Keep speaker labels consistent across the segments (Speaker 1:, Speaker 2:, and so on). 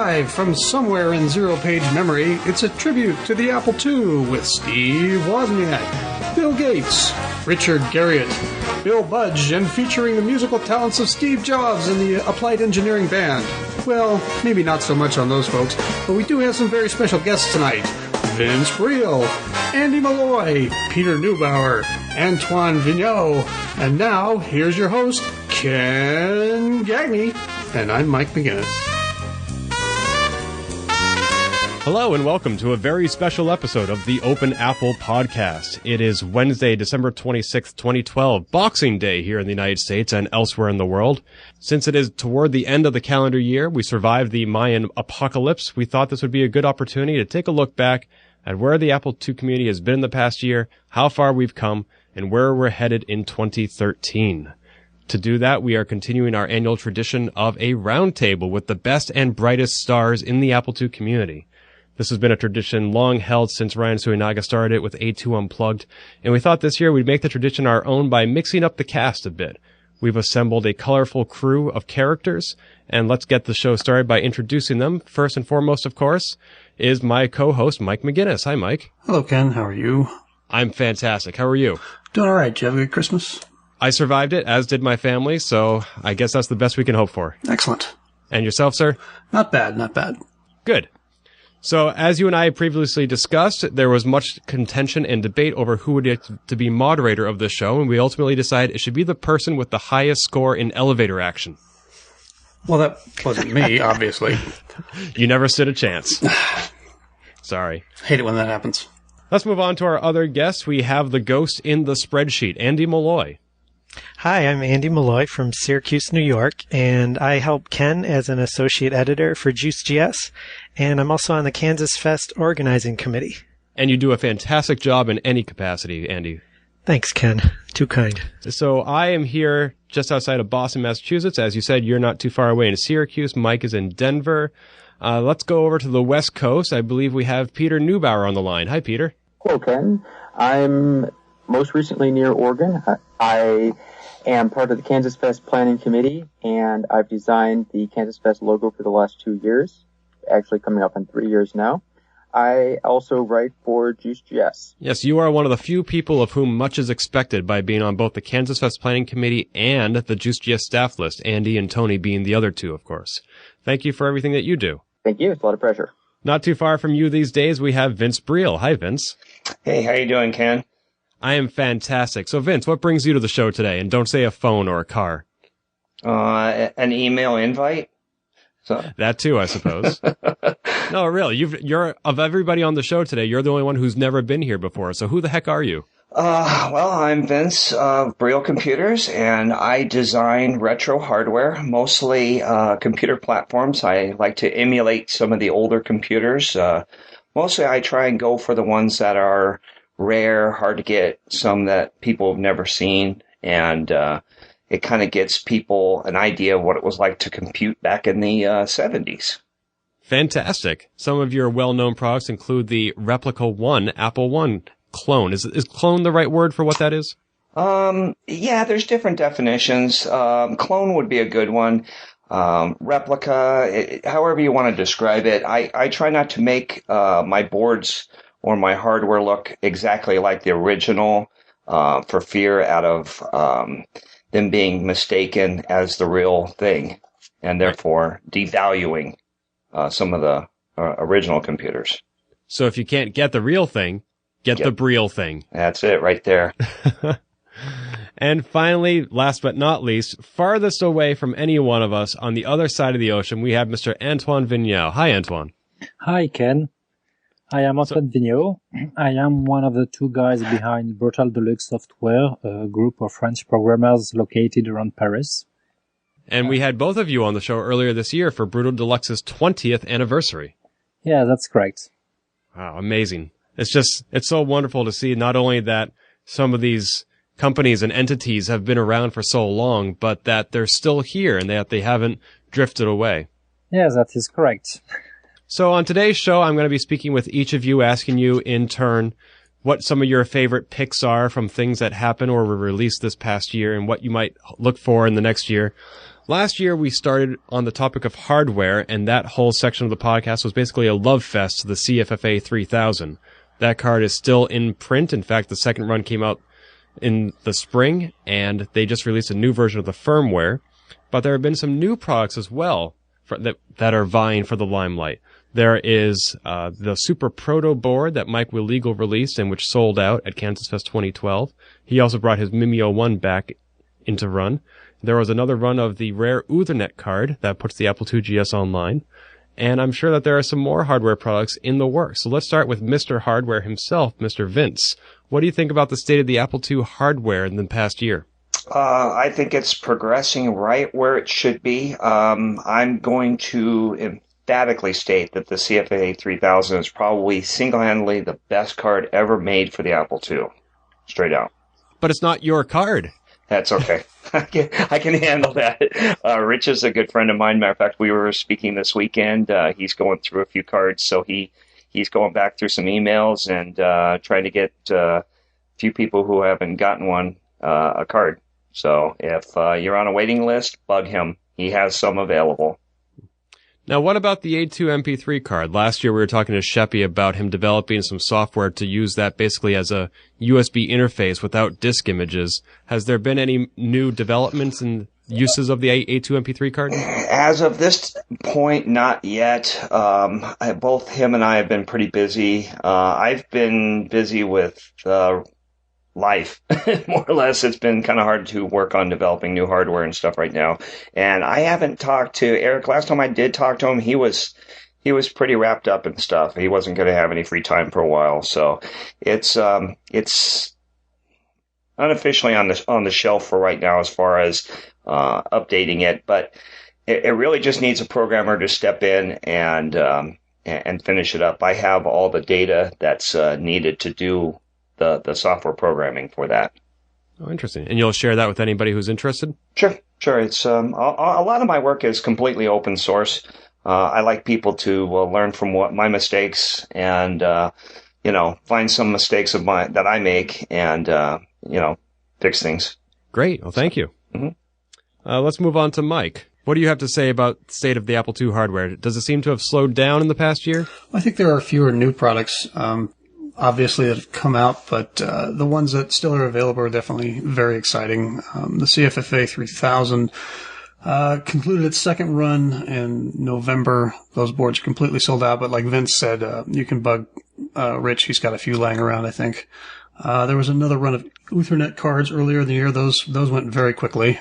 Speaker 1: Live from somewhere in zero-page memory, it's a tribute to the Apple II with Steve Wozniak, Bill Gates, Richard Garriott, Bill Budge, and featuring the musical talents of Steve Jobs and the Applied Engineering Band. Well, maybe not so much on those folks, but we do have some very special guests tonight. Vince Briel, Andy Molloy, Peter Neubauer, Antoine Vignau, and now, here's your host, Ken Gagne, and I'm Mike McGinnis.
Speaker 2: Hello and welcome to a very special episode of the Open Apple Podcast. It is Wednesday, December 26th, 2012, Boxing Day here in the United States and elsewhere in the world. Since it is toward the end of the calendar year, we survived the Mayan apocalypse, we thought this would be a good opportunity to take a look back at where the Apple II community has been in the past year, how far we've come, and where we're headed in 2013. To do that, we are continuing our annual tradition of a roundtable with the best and brightest stars in the Apple II community. This has been a tradition long held since Ryan Suinaga started it with A2 Unplugged, and we thought this year we'd make the tradition our own by mixing up the cast a bit. We've assembled a colorful crew of characters, and let's get the show started by introducing them. First and foremost, of course, is my co-host, Mike McGinnis. Hi, Mike.
Speaker 1: Hello, Ken. How are you?
Speaker 2: I'm fantastic. How are you?
Speaker 1: Doing all right. Did you have a good Christmas?
Speaker 2: I survived it, as did my family, so I guess that's the best we can hope for.
Speaker 1: Excellent.
Speaker 2: And yourself, sir?
Speaker 1: Not bad, not bad.
Speaker 2: Good. So, as you and I previously discussed, there was much contention and debate over who would get to be moderator of the show, and we ultimately decided it should be the person with the highest score in elevator action.
Speaker 1: Well, that wasn't me, obviously.
Speaker 2: You never stood a chance. Sorry.
Speaker 1: Hate it when that happens.
Speaker 2: Let's move on to our other guests. We have the ghost in the spreadsheet, Andy Molloy.
Speaker 3: Hi, I'm Andy Molloy from Syracuse, New York, and I help Ken as an associate editor for Juiced.GS, and I'm also on the KansasFest organizing committee.
Speaker 2: And you do a fantastic job in any capacity, Andy.
Speaker 3: Thanks, Ken. Too kind.
Speaker 2: So I am here just outside of Boston, Massachusetts. As you said, you're not too far away in Syracuse. Mike is in Denver. Let's go over to the West Coast. I believe we have Peter Neubauer on the line. Hi, Peter.
Speaker 4: Hello, Ken. I'm most recently near Oregon. I am part of the KansasFest planning committee, and I've designed the KansasFest logo for the last 2 years, actually coming up on 3 years now. I also write for Juiced.GS.
Speaker 2: Yes, you are one of the few people of whom much is expected by being on both the KansasFest planning committee and the Juiced.GS staff list, Andy and Tony being the other two, of course. Thank you for everything that you do.
Speaker 4: Thank you. It's a lot of pressure.
Speaker 2: Not too far from you these days, we have Vince Briel. Hi, Vince.
Speaker 5: Hey, how you doing, Ken?
Speaker 2: I am fantastic. So, Vince, what brings you to the show today? And don't say a phone or a car.
Speaker 5: An email invite? So.
Speaker 2: That too, I suppose. No, really. You're of everybody on the show today, you're the only one who's never been here before. So who the heck are you?
Speaker 5: Well, I'm Vince of Briel Computers, and I design retro hardware, mostly computer platforms. I like to emulate some of the older computers. Mostly I try and go for the ones that are rare, hard to get, some that people have never seen, and it kind of gets people an idea of what it was like to compute back in the 70s.
Speaker 2: Fantastic. Some of your well-known products include the Replica 1 Apple I clone. Is clone the right word for what that is?
Speaker 5: Yeah, there's different definitions. Clone would be a good one. Replica, however you want to describe it. I try not to make my boards or my hardware look exactly like the original for fear out of them being mistaken as the real thing, and therefore devaluing some of the original computers.
Speaker 2: So if you can't get the real thing, get the Briel thing.
Speaker 5: That's it right there.
Speaker 2: And finally, last but not least, farthest away from any one of us on the other side of the ocean, we have Mr. Antoine Vignau. Hi, Antoine.
Speaker 6: Hi, Ken. I am Antoine Vignau. I am one of the two guys behind Deluxe Software, a group of French programmers located around Paris.
Speaker 2: And we had both of you on the show earlier this year for Brutal Deluxe's 20th anniversary.
Speaker 6: Yeah, that's correct.
Speaker 2: Wow, amazing. It's so wonderful to see not only that some of these companies and entities have been around for so long, but that they're still here and that they haven't drifted away.
Speaker 6: Yeah, that is correct.
Speaker 2: So on today's show, I'm going to be speaking with each of you, asking you in turn what some of your favorite picks are from things that happened or were released this past year and what you might look for in the next year. Last year, we started on the topic of hardware, and that whole section of the podcast was basically a love fest to the CFFA 3000. That card is still in print. In fact, the second run came out in the spring, and they just released a new version of the firmware. But there have been some new products as well that are vying for the limelight. There is the Super Proto board that Mike Willegel released and which sold out at KansasFest 2012. He also brought his Mimeo 1 back into run. There was another run of the rare Ethernet card that puts the Apple II.GS online. And I'm sure that there are some more hardware products in the works. So let's start with Mr. Hardware himself, Mr. Vince. What do you think about the state of the Apple II hardware in the past year?
Speaker 5: I think it's progressing right where it should be. I'm going to emphatically state that the CFFA 3000 is probably single-handedly the best card ever made for the Apple II. Straight out.
Speaker 2: But it's not your card.
Speaker 5: That's okay. I can handle that. Rich is a good friend of mine. Matter of fact, we were speaking this weekend. He's going through a few cards, so he's going back through some emails and trying to get a few people who haven't gotten one a card. So if you're on a waiting list, bug him. He has some available.
Speaker 2: Now, what about the A2 MP3 card? Last year, we were talking to Sheppy about him developing some software to use that basically as a USB interface without disk images. Has there been any new developments and uses of the A2 MP3 card?
Speaker 5: As of this point, not yet. Both him and I have been pretty busy. I've been busy with life, more or less. It's been kind of hard to work on developing new hardware and stuff right now. And I haven't talked to Eric. Last time I did talk to him, he was pretty wrapped up in stuff. He wasn't going to have any free time for a while. So it's unofficially on the shelf for right now as far as updating it. But it really just needs a programmer to step in and finish it up. I have all the data that's needed to do the software programming for that.
Speaker 2: Oh, interesting. And you'll share that with anybody who's interested?
Speaker 5: Sure. It's a lot of my work is completely open source. I like people to learn from my mistakes and find some mistakes of mine that I make and fix things.
Speaker 2: Great. Well, thank you. Mm-hmm. Let's move on to Mike. What do you have to say about the state of the Apple II hardware? Does it seem to have slowed down in the past year?
Speaker 1: I think there are fewer new products. Obviously that have come out, but the ones that still are available are definitely very exciting. The CFFA 3000 concluded its second run in November. Those boards are completely sold out, but like Vince said, you can bug Rich. He's got a few laying around, I think. There was another run of Ethernet cards earlier in the year. Those went very quickly.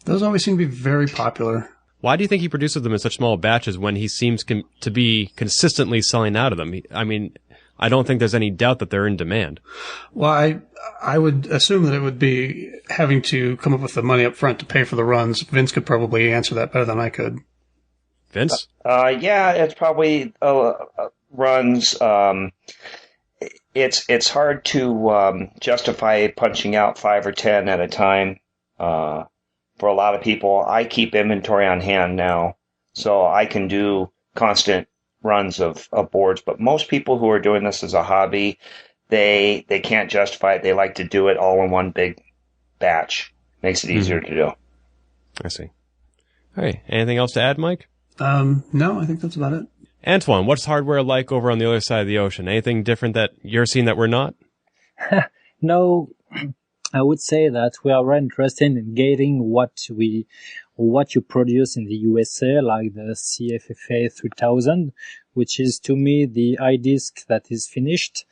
Speaker 1: Those always seem to be very popular.
Speaker 2: Why do you think he produces them in such small batches when he seems to be consistently selling out of them? I mean, I don't think there's any doubt that they're in demand. Well,
Speaker 1: I would assume that it would be having to come up with the money up front to pay for the runs. Vince could probably answer that better than I could.
Speaker 2: Vince?
Speaker 5: Yeah, it's probably runs. It's hard to justify punching out 5 or 10 at a time. For a lot of people, I keep inventory on hand now, so I can do constant runs of boards. But most people who are doing this as a hobby, they can't justify it. They like to do it all in one big batch. Makes it easier to do.
Speaker 2: I see. All right. Anything else to add, Mike?
Speaker 1: No, I think that's about it.
Speaker 2: Antoine, what's hardware like over on the other side of the ocean? Anything different that you're seeing that we're not?
Speaker 6: No, I would say that we are very interested in getting what you produce in the USA, like the CFFA 3000, which is to me the iDisk that is finished.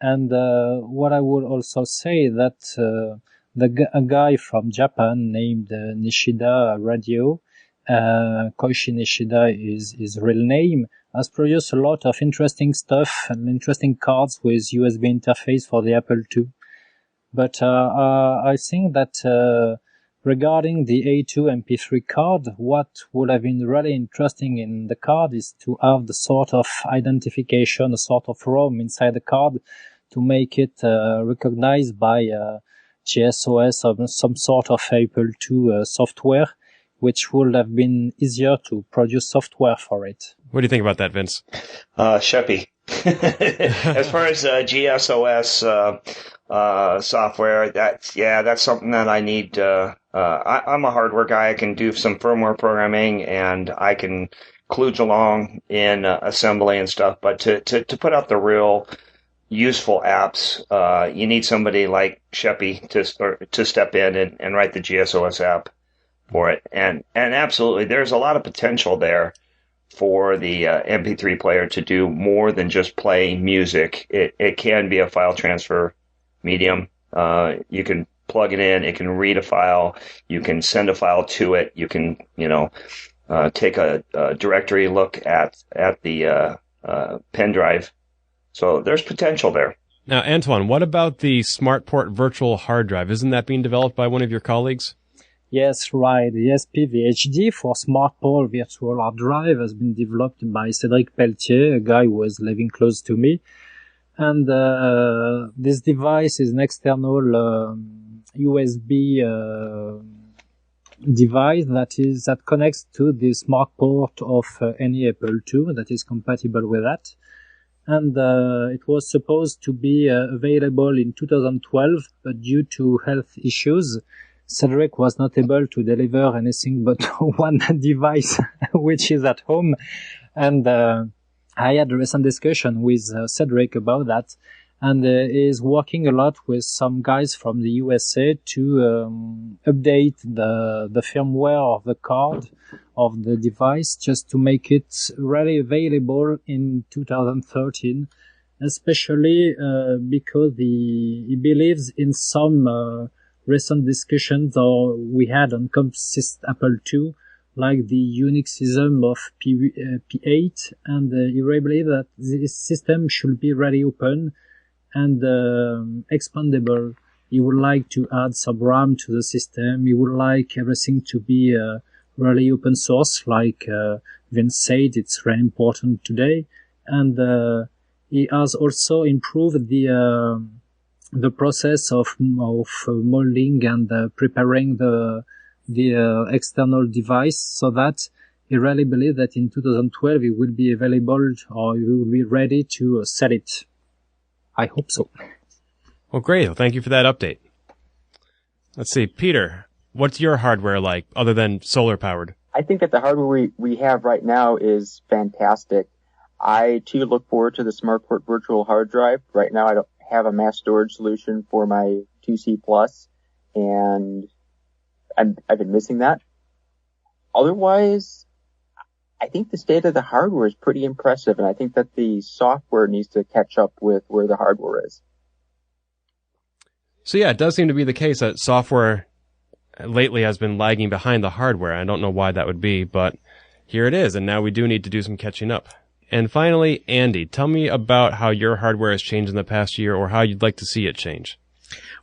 Speaker 6: And what I would also say that a guy from Japan named Nishida Radio, Koichi Nishida is his real name, has produced a lot of interesting stuff and interesting cards with USB interface for the Apple II. But I think that regarding the A2 MP3 card, what would have been really interesting in the card is to have the sort of identification, a sort of ROM inside the card to make it recognized by GSOS or some sort of Apple II software, which would have been easier to produce software for it.
Speaker 2: What do you think about that, Vince?
Speaker 5: Sheppy. As far as GSOS software, that's something that I need. I'm a hardware guy. I can do some firmware programming, and I can kludge along in assembly and stuff. But to put out the real useful apps, you need somebody like Sheppy to step in and write the GSOS app for it. And absolutely, there's a lot of potential there for the MP3 player to do more than just play music. It can be a file transfer medium. You can plug it in. It can read a file. You can send a file to it. You can, take a directory look at the pen drive. So there's potential there.
Speaker 2: Now, Antoine, what about the SmartPort virtual hard drive? Isn't that being developed by one of your colleagues?
Speaker 6: Yes, right. The SPVHD for SmartPort virtual hard drive has been developed by Cédric Pelletier, a guy who was living close to me. And this device is an external USB device that connects to the SmartPort of any Apple II that is compatible with that. And it was supposed to be available in 2012, but due to health issues, Cedric was not able to deliver anything but one device, which is at home. And I had a recent discussion with Cedric about that, and is working a lot with some guys from the USA to update the firmware of the card of the device just to make it really available in 2013, especially because he believes in some recent discussions we had on ComSys Apple II, like the Unixism of P8, and he really believes that this system should be really open and expandable. He would like to add some RAM to the system. He would like everything to be really open source, like Vince said, it's really important today. And he has also improved the process of molding and preparing the external device, so that he really believes that in 2012 it will be available, or you will be ready to sell it. I hope so.
Speaker 2: Well, great. Well, thank you for that update. Let's see, Peter, what's your hardware like other than solar powered?
Speaker 4: I think that the hardware we have right now is fantastic. I too look forward to the SmartPort virtual hard drive. Right now I don't have a mass storage solution for my 2C Plus, and I've been missing that. Otherwise, I think the state of the hardware is pretty impressive, and I think that the software needs to catch up with where the hardware is.
Speaker 2: So yeah, it does seem to be the case that software lately has been lagging behind the hardware. I don't know why that would be, but here it is, and now we do need to do some catching up. And finally, Andy, tell me about how your hardware has changed in the past year, or how you'd like to see it change.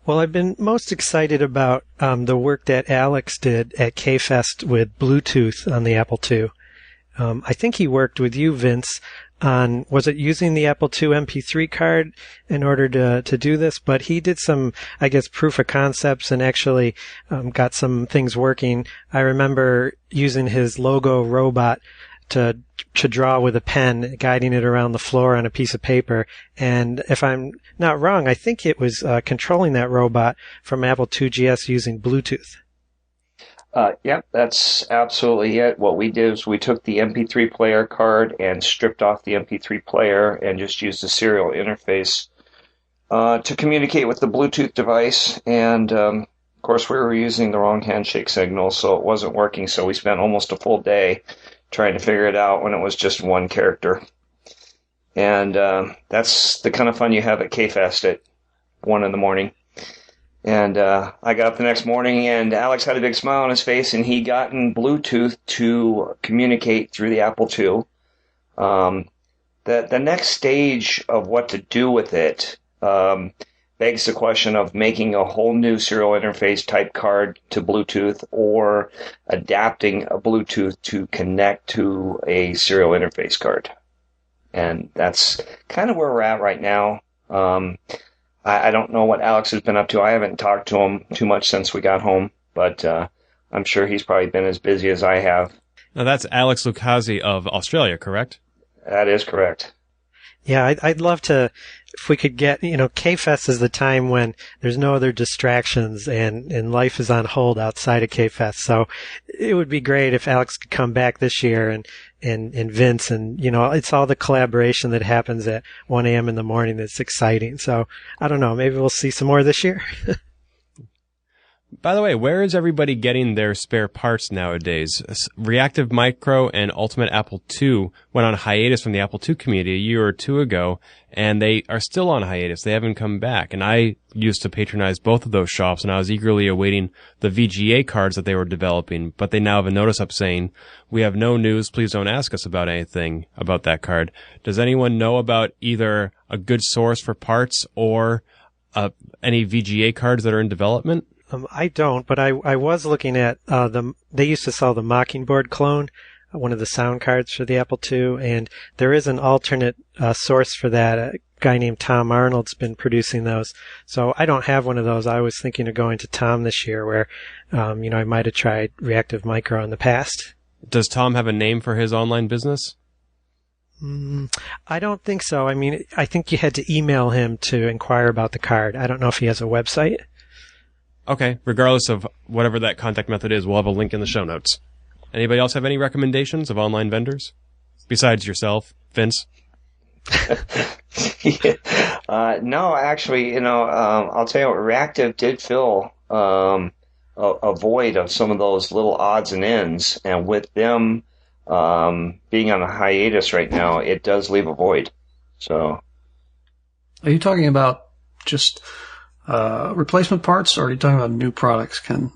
Speaker 3: Well, I've been most excited about the work that Alex did at KFest with Bluetooth on the Apple II. I think he worked with you, Vince, on, was it using the Apple II MP3 card in order to do this? But he did some, I guess, proof of concepts and actually got some things working. I remember using his logo robot to draw with a pen, guiding it around the floor on a piece of paper. And if I'm not wrong, I think it was controlling that robot from Apple II.GS using Bluetooth.
Speaker 5: Yep, that's absolutely it. What we did is we took the MP3 player card and stripped off the MP3 player and just used the serial interface to communicate with the Bluetooth device. And of course, we were using the wrong handshake signal, so it wasn't working. So we spent almost a full day trying to figure it out when it was just one character. And that's the kind of fun you have at KFest at 1 a.m. And I got up the next morning, and Alex had a big smile on his face, and he gotten Bluetooth to communicate through the Apple II. The next stage of what to do with it begs the question of making a whole new serial interface type card to Bluetooth, or adapting a Bluetooth to connect to a serial interface card. And that's kind of where we're at right now. I don't know what Alex has been up to. I haven't talked to him too much since we got home, but I'm sure he's probably been as busy as I have.
Speaker 2: Now that's Alex Lucchesi of Australia, correct?
Speaker 5: That is correct.
Speaker 3: Yeah, I'd love to, if we could get, K-Fest is the time when there's no other distractions and life is on hold outside of K-Fest. So it would be great if Alex could come back this year and Vince and, it's all the collaboration that happens at 1 a.m. in the morning that's exciting. So I don't know, maybe we'll see some more this year.
Speaker 2: By the way, where is everybody getting their spare parts nowadays? Reactive Micro and Ultimate Apple II went on hiatus from the Apple II community a year or two ago, and they are still on hiatus. They haven't come back. And I used to patronize both of those shops, and I was eagerly awaiting the VGA cards that they were developing, but they now have a notice up saying, "We have no news. Please don't ask us about anything about that card." Does anyone know about either a good source for parts or any VGA cards that are in development?
Speaker 3: I don't, but I was looking at they used to sell the Mockingbird clone, one of the sound cards for the Apple II, and there is an alternate source for that. A guy named Tom Arnold's been producing those. So I don't have one of those. I was thinking of going to Tom this year where, I might have tried Reactive Micro in the past.
Speaker 2: Does Tom have a name for his online business?
Speaker 3: I don't think so. I mean, I think you had to email him to inquire about the card. I don't know if he has a website.
Speaker 2: Okay, regardless of whatever that contact method is, we'll have a link in the show notes. Anybody else have any recommendations of online vendors? Besides yourself, Vince?
Speaker 5: No, actually, I'll tell you what, Reactive did fill a void of some of those little odds and ends, and with them being on a hiatus right now, it does leave a void. So,
Speaker 1: are you talking about just replacement parts, or are you talking about new products, Ken?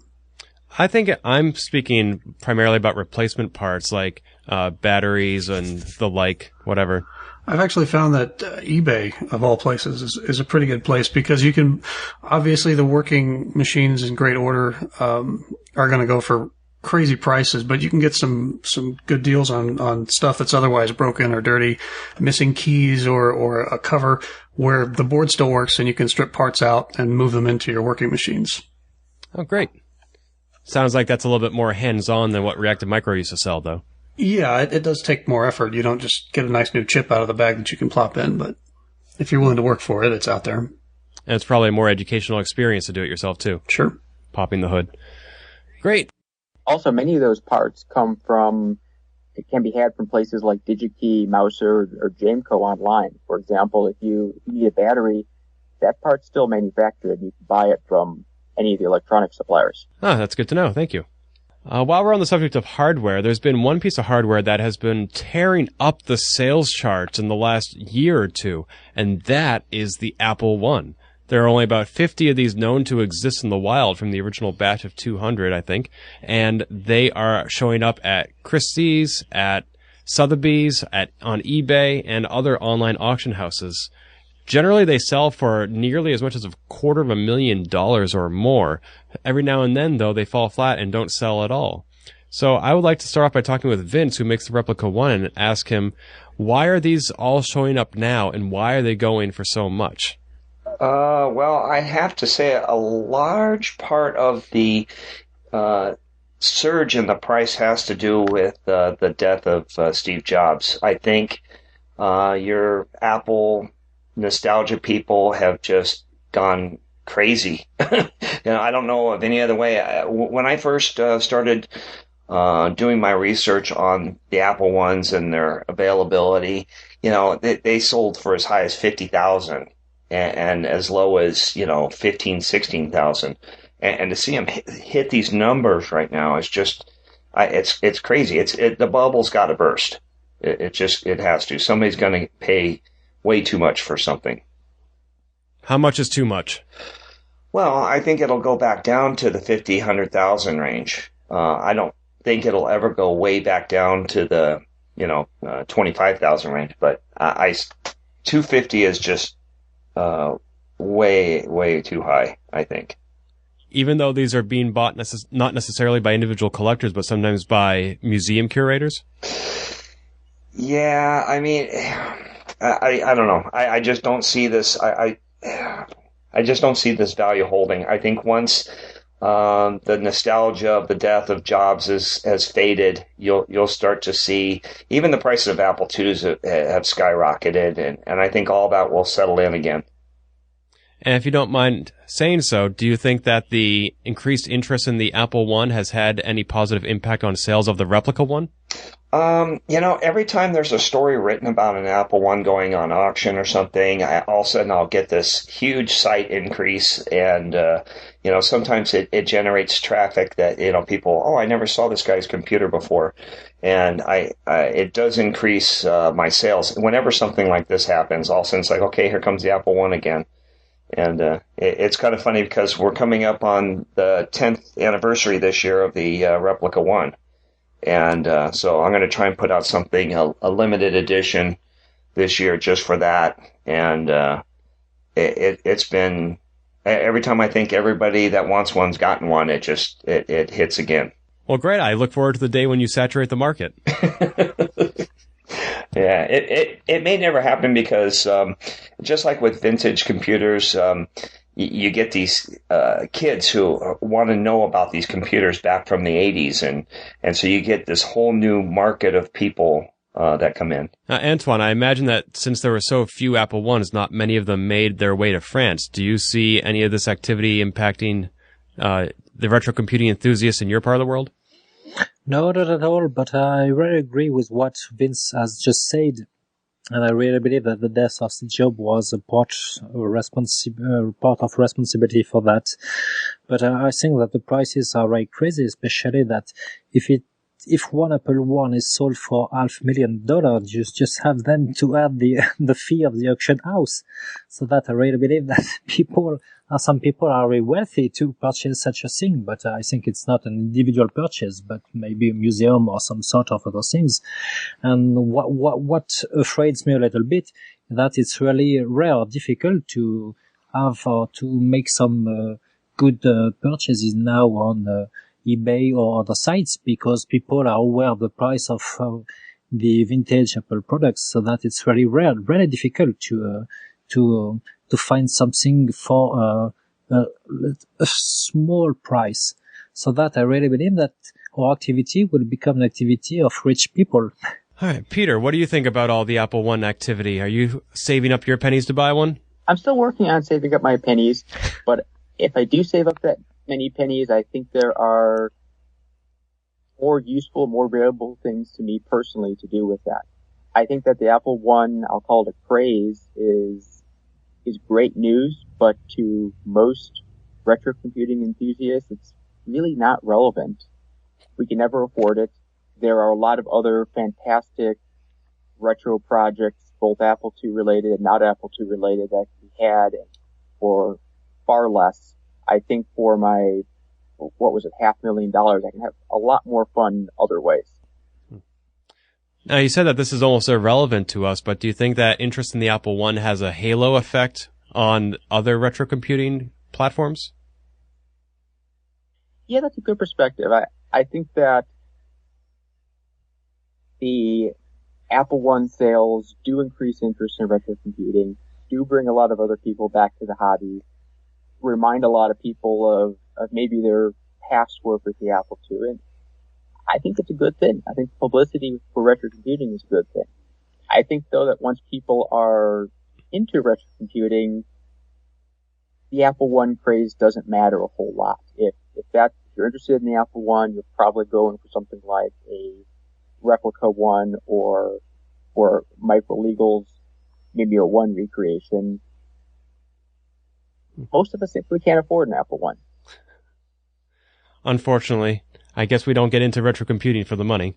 Speaker 2: I think I'm speaking primarily about replacement parts like batteries and the like, whatever.
Speaker 1: I've actually found that eBay, of all places, is a pretty good place because you can, obviously the working machines in great order are going to go for crazy prices, but you can get some good deals on stuff that's otherwise broken or dirty, missing keys or a cover where the board still works and you can strip parts out and move them into your working machines.
Speaker 2: Oh, great. Sounds like that's a little bit more hands-on than what Reactive Micro used to sell, though.
Speaker 1: Yeah, it does take more effort. You don't just get a nice new chip out of the bag that you can plop in, but if you're willing to work for it, it's out there.
Speaker 2: And it's probably a more educational experience to do it yourself, too.
Speaker 1: Sure.
Speaker 2: Popping the hood. Great.
Speaker 4: Also, many of those parts it can be had from places like DigiKey, Mouser, or Jameco online. For example, if you need a battery, that part's still manufactured. You can buy it from any of the electronic suppliers.
Speaker 2: Ah, that's good to know. Thank you. While we're on the subject of hardware, there's been one piece of hardware that has been tearing up the sales charts in the last year or two, and that is the Apple I. There are only about 50 of these known to exist in the wild from the original batch of 200, I think, and they are showing up at Christie's, at Sotheby's, on eBay, and other online auction houses. Generally, they sell for nearly as much as $250,000 or more. Every now and then, though, they fall flat and don't sell at all. So I would like to start off by talking with Vince, who makes the Replica 1, and ask him, why are these all showing up now, and why are they going for so much?
Speaker 5: Well, I have to say a large part of the surge in the price has to do with the death of Steve Jobs. I think your Apple nostalgia people have just gone crazy. I don't know of any other way. When I first started doing my research on the Apple ones and their availability, they sold for as high as 50,000 and as low as 15, 16,000. And to see them hit these numbers right now is just it's crazy. The bubble's got to burst. It has to. Somebody's going to pay way too much for something.
Speaker 2: How much is too much?
Speaker 5: Well, I think it'll go back down to the 50, 100,000 range. I don't think it'll ever go way back down to the 25,000 range. But 250 is just way too high, I think.
Speaker 2: Even though these are being bought not necessarily by individual collectors, but sometimes by museum curators?
Speaker 5: Yeah, I mean, I don't know. I just don't see this. I just don't see this value holding. I think once the nostalgia of the death of Jobs has faded, you'll start to see even the prices of Apple IIs have skyrocketed, and I think all that will settle in again.
Speaker 2: And if you don't mind saying so, do you think that the increased interest in the Apple I has had any positive impact on sales of the replica one?
Speaker 5: Every time there's a story written about an Apple I going on auction or something, all of a sudden I'll get this huge site increase, and sometimes it generates traffic that people, I never saw this guy's computer before, and it does increase my sales. Whenever something like this happens, all of a sudden it's like, okay, here comes the Apple I again. And it's kind of funny because we're coming up on the 10th anniversary this year of the Replica 1. And so I'm going to try and put out something, a limited edition this year just for that. And it's been, every time I think everybody that wants one's gotten one, it hits again.
Speaker 2: Well, great. I look forward to the day when you saturate the market.
Speaker 5: Yeah, it may never happen because just like with vintage computers, you get these kids who want to know about these computers back from the 80s, and so you get this whole new market of people that come in.
Speaker 2: Antoine, I imagine that since there were so few Apple I's, not many of them made their way to France. Do you see any of this activity impacting the retro computing enthusiasts in your part of the world?
Speaker 6: No, not at all, but I really agree with what Vince has just said. And I really believe that the death of Steve Jobs was a part of responsibility for that. But I think that the prices are very crazy, especially that if one Apple I is sold for $500,000, you just have then to add the fee of the auction house. So that I really believe that some people are very wealthy to purchase such a thing, but I think it's not an individual purchase, but maybe a museum or some sort of other things. And what afraids me a little bit, that it's really rare, difficult to have or to make some good purchases now on eBay or other sites, because people are aware of the price of the vintage Apple products, so that it's really rare, really difficult to find something for a small price. So that I really believe that our activity will become an activity of rich people.
Speaker 2: All right, Peter, what do you think about all the Apple I activity? Are you saving up your pennies to buy one?
Speaker 4: I'm still working on saving up my pennies, but if I do save up that many pennies, I think there are more useful, more valuable things to me personally to do with that. I think that the Apple I, I'll call it a craze, is great news, but to most retro computing enthusiasts, it's really not relevant. We can never afford it. There are a lot of other fantastic retro projects, both Apple II related and not Apple II related, that can be had for far less. I think for my, $500,000, I can have a lot more fun other ways.
Speaker 2: Now, you said that this is almost irrelevant to us, but do you think that interest in the Apple I has a halo effect on other retro computing platforms?
Speaker 4: Yeah, that's a good perspective. I think that the Apple I sales do increase interest in retro computing, do bring a lot of other people back to the hobby, remind a lot of people of maybe their past work with the Apple II, and I think it's a good thing. I think publicity for retro computing is a good thing. I think, though, that once people are into retro computing, the Apple I craze doesn't matter a whole lot. If you're interested in the Apple I, you're probably going for something like a Replica 1 or Microlegal's, maybe a 1 recreation. Most of us simply can't afford an Apple I.
Speaker 2: Unfortunately, I guess we don't get into retro computing for the money.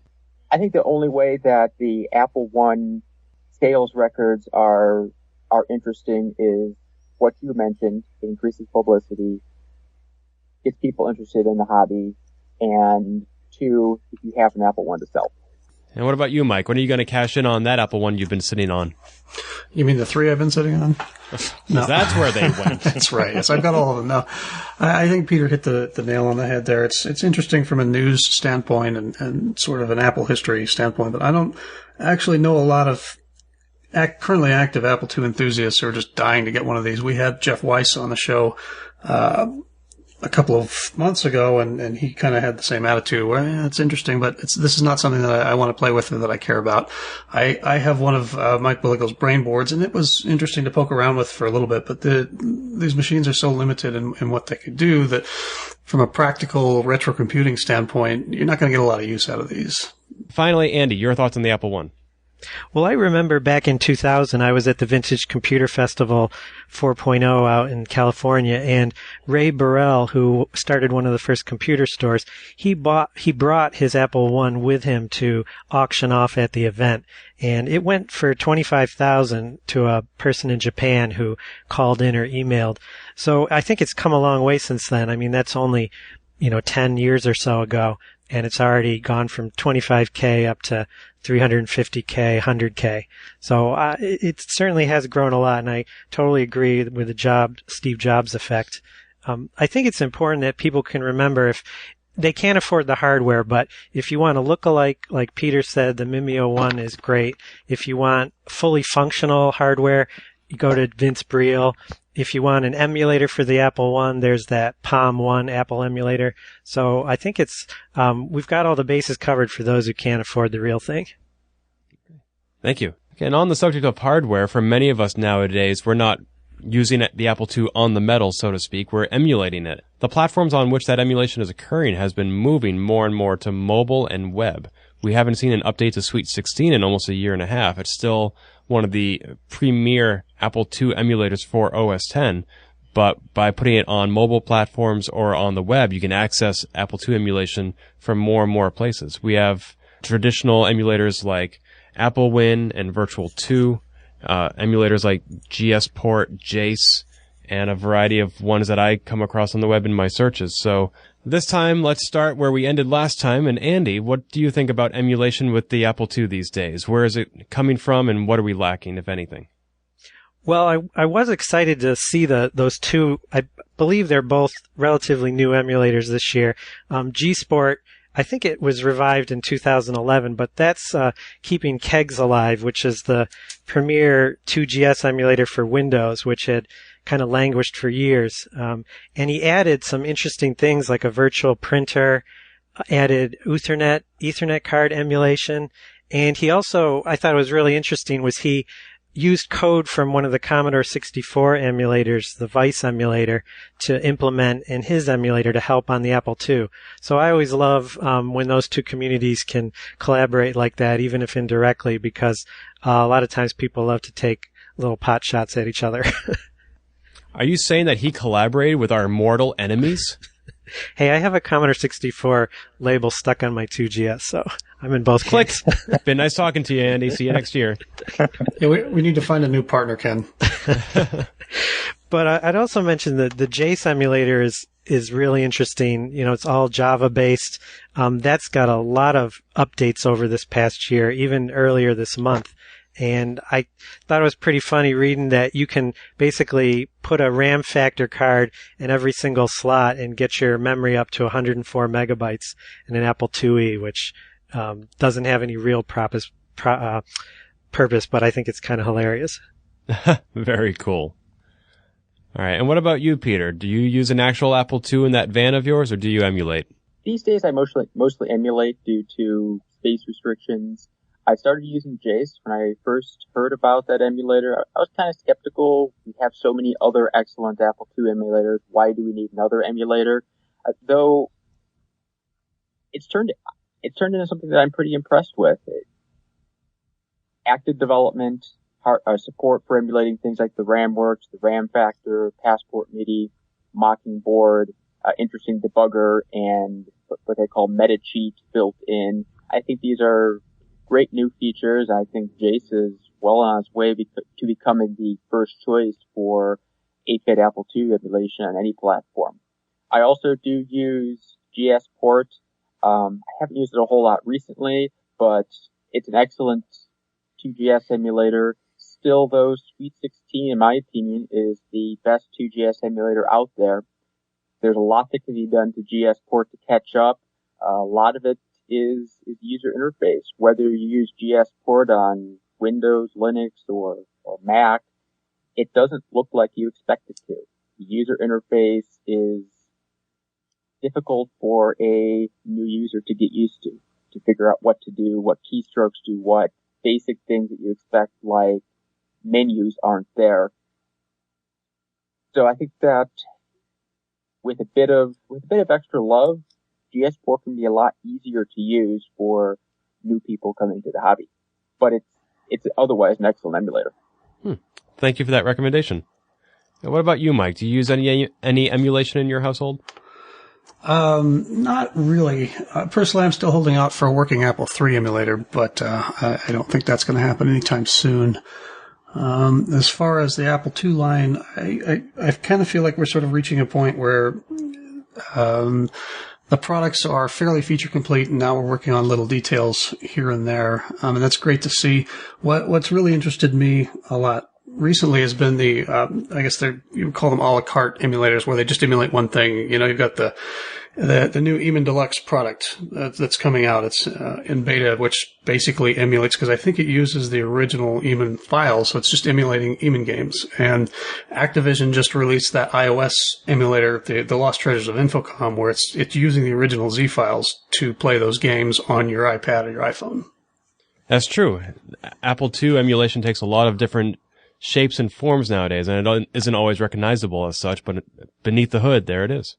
Speaker 4: I think the only way that the Apple I sales records are interesting is what you mentioned. It increases publicity, gets people interested in the hobby, and 2, if you have an Apple I to sell.
Speaker 2: And what about you, Mike? When are you going to cash in on that Apple I you've been sitting on?
Speaker 1: You mean the 3 I've been sitting on?
Speaker 2: No. That's where they went.
Speaker 1: That's right. Yes, I've got all of them. No, I think Peter hit the nail on the head there. It's interesting from a news standpoint and sort of an Apple history standpoint, but I don't actually know a lot of currently active Apple II enthusiasts who are just dying to get one of these. We had Jeff Weiss on the show a couple of months ago, and he kind of had the same attitude. Well, yeah, it's interesting, but this is not something that I want to play with or that I care about. I have one of Mike Willigo's brain boards, and it was interesting to poke around with for a little bit, but these machines are so limited in what they could do that from a practical retro computing standpoint, you're not going to get a lot of use out of these.
Speaker 2: Finally, Andy, your thoughts on the Apple I?
Speaker 3: Well, I remember back in 2000, I was at the Vintage Computer Festival 4.0 out in California, and Ray Burrell, who started one of the first computer stores, he brought his Apple I with him to auction off at the event, and it went for $25,000 to a person in Japan who called in or emailed. So I think it's come a long way since then. I mean, that's only, 10 years or so ago, and it's already gone from $25K up to $350K, $100K. So it certainly has grown a lot, and I totally agree with the Steve Jobs effect. I think it's important that people can remember if they can't afford the hardware, but if you want a look-alike, like Peter said, the Mimeo 1 is great. If you want fully functional hardware, you go to Vince Briel. If you want an emulator for the Apple I, there's that Palm 1 Apple emulator. So I think it's we've got all the bases covered for those who can't afford the real thing.
Speaker 2: Thank you. Okay, and on the subject of hardware, for many of us nowadays, we're not using the Apple II on the metal, so to speak. We're emulating it. The platforms on which that emulation is occurring has been moving more and more to mobile and web. We haven't seen an update to Suite 16 in almost a year and a half. It's still one of the premier Apple II emulators for OS X, but by putting it on mobile platforms or on the web, you can access Apple II emulation from more and more places. We have traditional emulators like Apple Win and Virtual 2, emulators like GSPort, Jace, and a variety of ones that I come across on the web in my searches. So this time, let's start where we ended last time. And Andy, what do you think about emulation with the Apple II these days? Where is it coming from, and what are we lacking, if anything?
Speaker 3: Well, I was excited to see those two. I believe they're both relatively new emulators this year. G-Sport, I think it was revived in 2011, but that's keeping Kegs alive, which is the premier 2GS emulator for Windows, which had kind of languished for years. And he added some interesting things like a virtual printer, added Ethernet card emulation, and he also, I thought it was really interesting, was he used code from one of the Commodore 64 emulators, the Vice emulator, to implement in his emulator to help on the Apple II. So I always love when those two communities can collaborate like that, even if indirectly, because a lot of times people love to take little pot shots at each other.
Speaker 2: Are you saying that he collaborated with our mortal enemies?
Speaker 3: Hey, I have a Commodore 64 label stuck on my 2GS, so I'm in both camps.
Speaker 2: Been nice talking to you, Andy. See you next year.
Speaker 1: Yeah, we need to find a new partner, Ken.
Speaker 3: But I'd also mention that the Jace emulator is really interesting. It's all Java based. That's got a lot of updates over this past year, even earlier this month. And I thought it was pretty funny reading that you can basically put a RAM factor card in every single slot and get your memory up to 104 megabytes in an Apple IIe, which doesn't have any real purpose, but I think it's kind of hilarious.
Speaker 2: Very cool. All right. And what about you, Peter? Do you use an actual Apple II in that van of yours, or do you emulate?
Speaker 4: These days, I mostly emulate due to space restrictions. I started using Jace when I first heard about that emulator. I was kind of skeptical. We have so many other excellent Apple II emulators. Why do we need another emulator? Though it's turned into something that I'm pretty impressed with. Active development, support for emulating things like the RamWorks, the RAM Factor, Passport MIDI, Mockingboard, interesting debugger, and what they call meta cheat built in. I think these are great new features. I think Jace is well on its way to becoming the first choice for 8-bit Apple II emulation on any platform. I also do use GSPort. I haven't used it a whole lot recently, but it's an excellent 2GS emulator. Still, though, Suite 16, in my opinion, is the best 2GS emulator out there. There's a lot that can be done to GSPort to catch up. A lot of it is user interface. Whether you use GSPort on Windows, Linux, or Mac, it doesn't look like you expect it to. The user interface is difficult for a new user to get used to figure out what to do, what keystrokes do what, basic things that you expect like menus aren't there. So I think that with a bit of extra love, GS4 can be a lot easier to use for new people coming to the hobby. But it's otherwise an excellent emulator.
Speaker 2: Thank you for that recommendation. What about you, Mike? Do you use any emulation in your household?
Speaker 1: Not really. Personally, I'm still holding out for a working Apple III emulator, but I don't think that's going to happen anytime soon. As far as the Apple II line, I kind of feel like we're sort of reaching a point where the products are fairly feature complete, and now we're working on little details here and there, and that's great to see. What's really interested me a lot recently has been the, I guess you would call them a la carte emulators, where they just emulate one thing. You know, you've got the new Eman Deluxe product that's coming out. It's in beta, which basically emulates, because I think it uses the original Eman files, so it's just emulating Eman games. And Activision just released that iOS emulator, the Lost Treasures of Infocom, where it's using the original Z files to play those games on your iPad or your iPhone.
Speaker 2: That's true. Apple II emulation takes a lot of different shapes and forms nowadays, and it isn't always recognizable as such, but beneath the hood, there it is.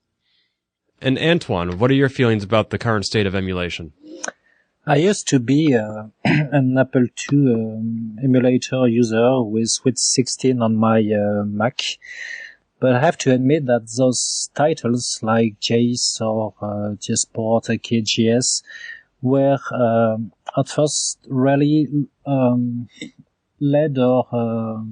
Speaker 2: And Antoine, what are your feelings about the current state of emulation?
Speaker 6: I used to be an Apple II emulator user with Sweet 16 on my Mac, but I have to admit that those titles like JS or JS.GS were at first really led or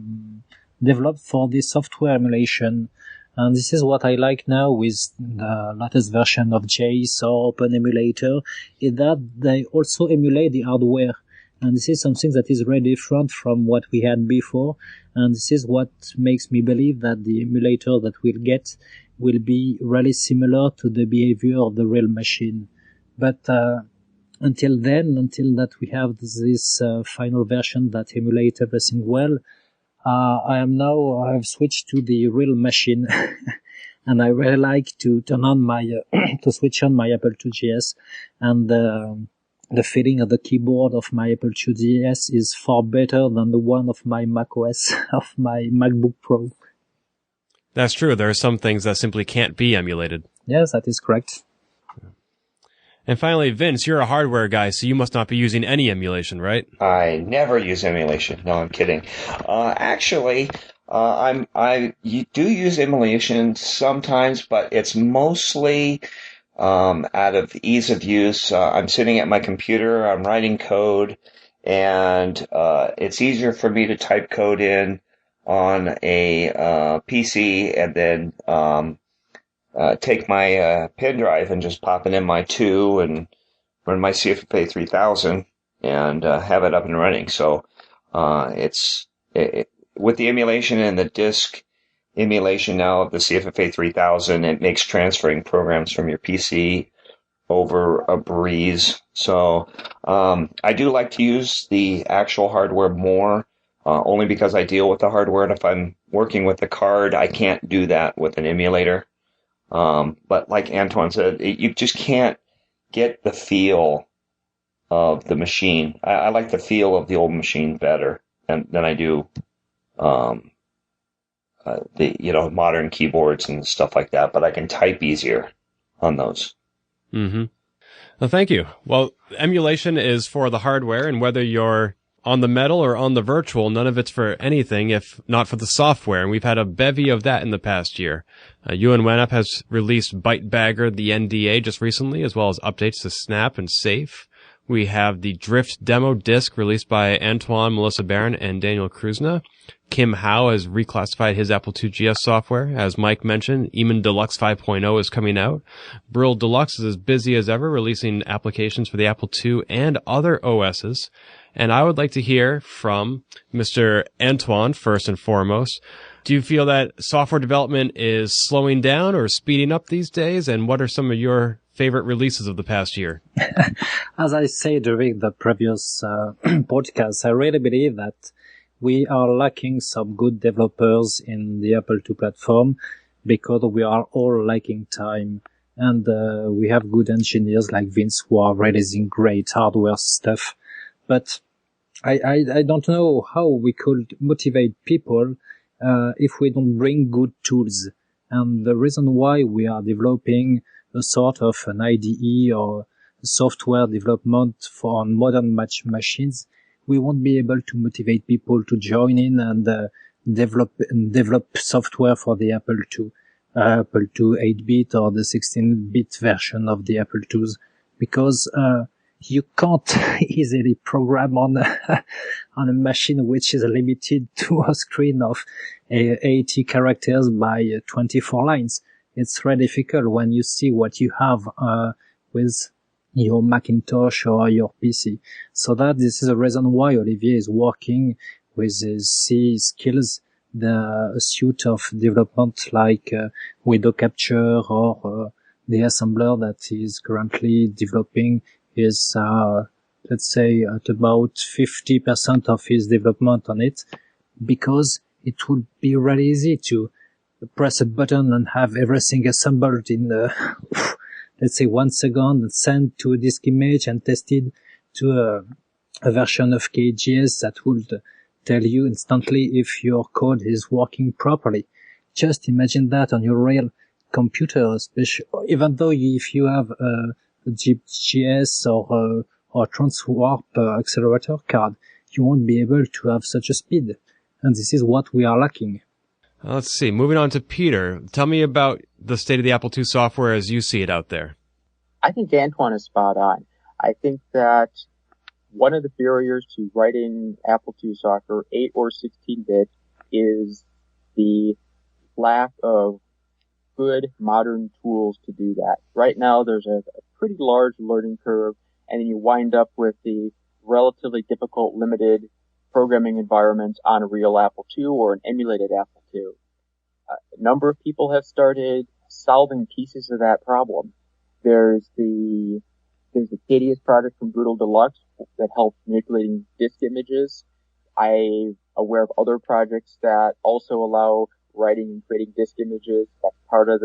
Speaker 6: developed for the software emulation. And this is what I like now with the latest version of JS or OpenEmulator, is that they also emulate the hardware. And this is something that is very different from what we had before. And this is what makes me believe that the emulator that we'll get will be really similar to the behavior of the real machine. But until that we have this final version that emulates everything well, I have switched to the real machine, and I really like to turn on to switch on my Apple II.GS, and the feeling of the keyboard of my Apple II.GS is far better than the one of my macOS, of my MacBook Pro.
Speaker 2: That's true. There are some things that simply can't be emulated.
Speaker 6: Yes, that is correct.
Speaker 2: And finally, Vince, you're a hardware guy, so you must not be using any emulation, right?
Speaker 5: I never use emulation. No, I'm kidding. Actually, I do use emulation sometimes, but it's mostly out of ease of use. I'm sitting at my computer, I'm writing code, and it's easier for me to type code in on a PC and then take my pen drive and just pop it in my 2 and run my CFFA 3000 and have it up and running. So with the emulation and the disk emulation now of the CFFA 3000, it makes transferring programs from your PC over a breeze. So I do like to use the actual hardware more, only because I deal with the hardware, and if I'm working with the card, I can't do that with an emulator. But like Antoine said, you just can't get the feel of the machine. I like the feel of the old machine better than I do the modern keyboards and stuff like that. But I can type easier on those.
Speaker 2: Mm-hmm. Well, thank you. Well, emulation is for the hardware, and whether you're on the metal or on the virtual, none of it's for anything if not for the software. And we've had a bevy of that in the past year. UN WANUP has released Bytebagger, the NDA, just recently, as well as updates to Snap and Safe. We have the Drift demo disc released by Antoine, Melissa Barron, and Daniel Kruzna. Kim Howe has reclassified his Apple II.GS software. As Mike mentioned, Eman Deluxe 5.0 is coming out. Briel Deluxe is as busy as ever, releasing applications for the Apple II and other OSs. And I would like to hear from Mr. Antoine, first and foremost. Do you feel that software development is slowing down or speeding up these days? And what are some of your favorite releases of the past year?
Speaker 6: As I said during the previous podcast, I really believe that we are lacking some good developers in the Apple II platform because we are all lacking time. And we have good engineers like Vince who are releasing great hardware stuff. But I don't know how we could motivate people if we don't bring good tools. And the reason why we are developing a sort of an IDE or software development for modern machines, we won't be able to motivate people to join in and develop software for the Apple II 8-bit or the 16-bit version of the Apple IIs, because you can't easily program on a machine which is limited to a screen of 80 characters by 24 lines. It's very difficult when you see what you have with your Macintosh or your PC. So this is the reason why Olivier is working with his C skills, a suite of development like window capture or the assembler that he's currently developing is, let's say, at about 50% of his development on it, because it would be really easy to press a button and have everything assembled in, let's say, 1 second, and send to a disk image and tested to a version of KJS that would tell you instantly if your code is working properly. Just imagine that on your real computer, especially, even though if you have a Juiced.GS or Transwarp accelerator card, you won't be able to have such a speed. And this is what we are lacking.
Speaker 2: Let's see. Moving on to Peter. Tell me about the state of the Apple II software as you see it out there.
Speaker 4: I think Antoine is spot on. I think that one of the barriers to writing Apple II software, 8 or 16-bit, is the lack of good modern tools to do that. Right now, there's a pretty large learning curve, and then you wind up with the relatively difficult, limited programming environments on a real Apple II or an emulated Apple II. A number of people have started solving pieces of that problem. There's the KDS project from Deluxe that helps manipulating disk images. I'm aware of other projects that also allow writing and creating disk images. That's part of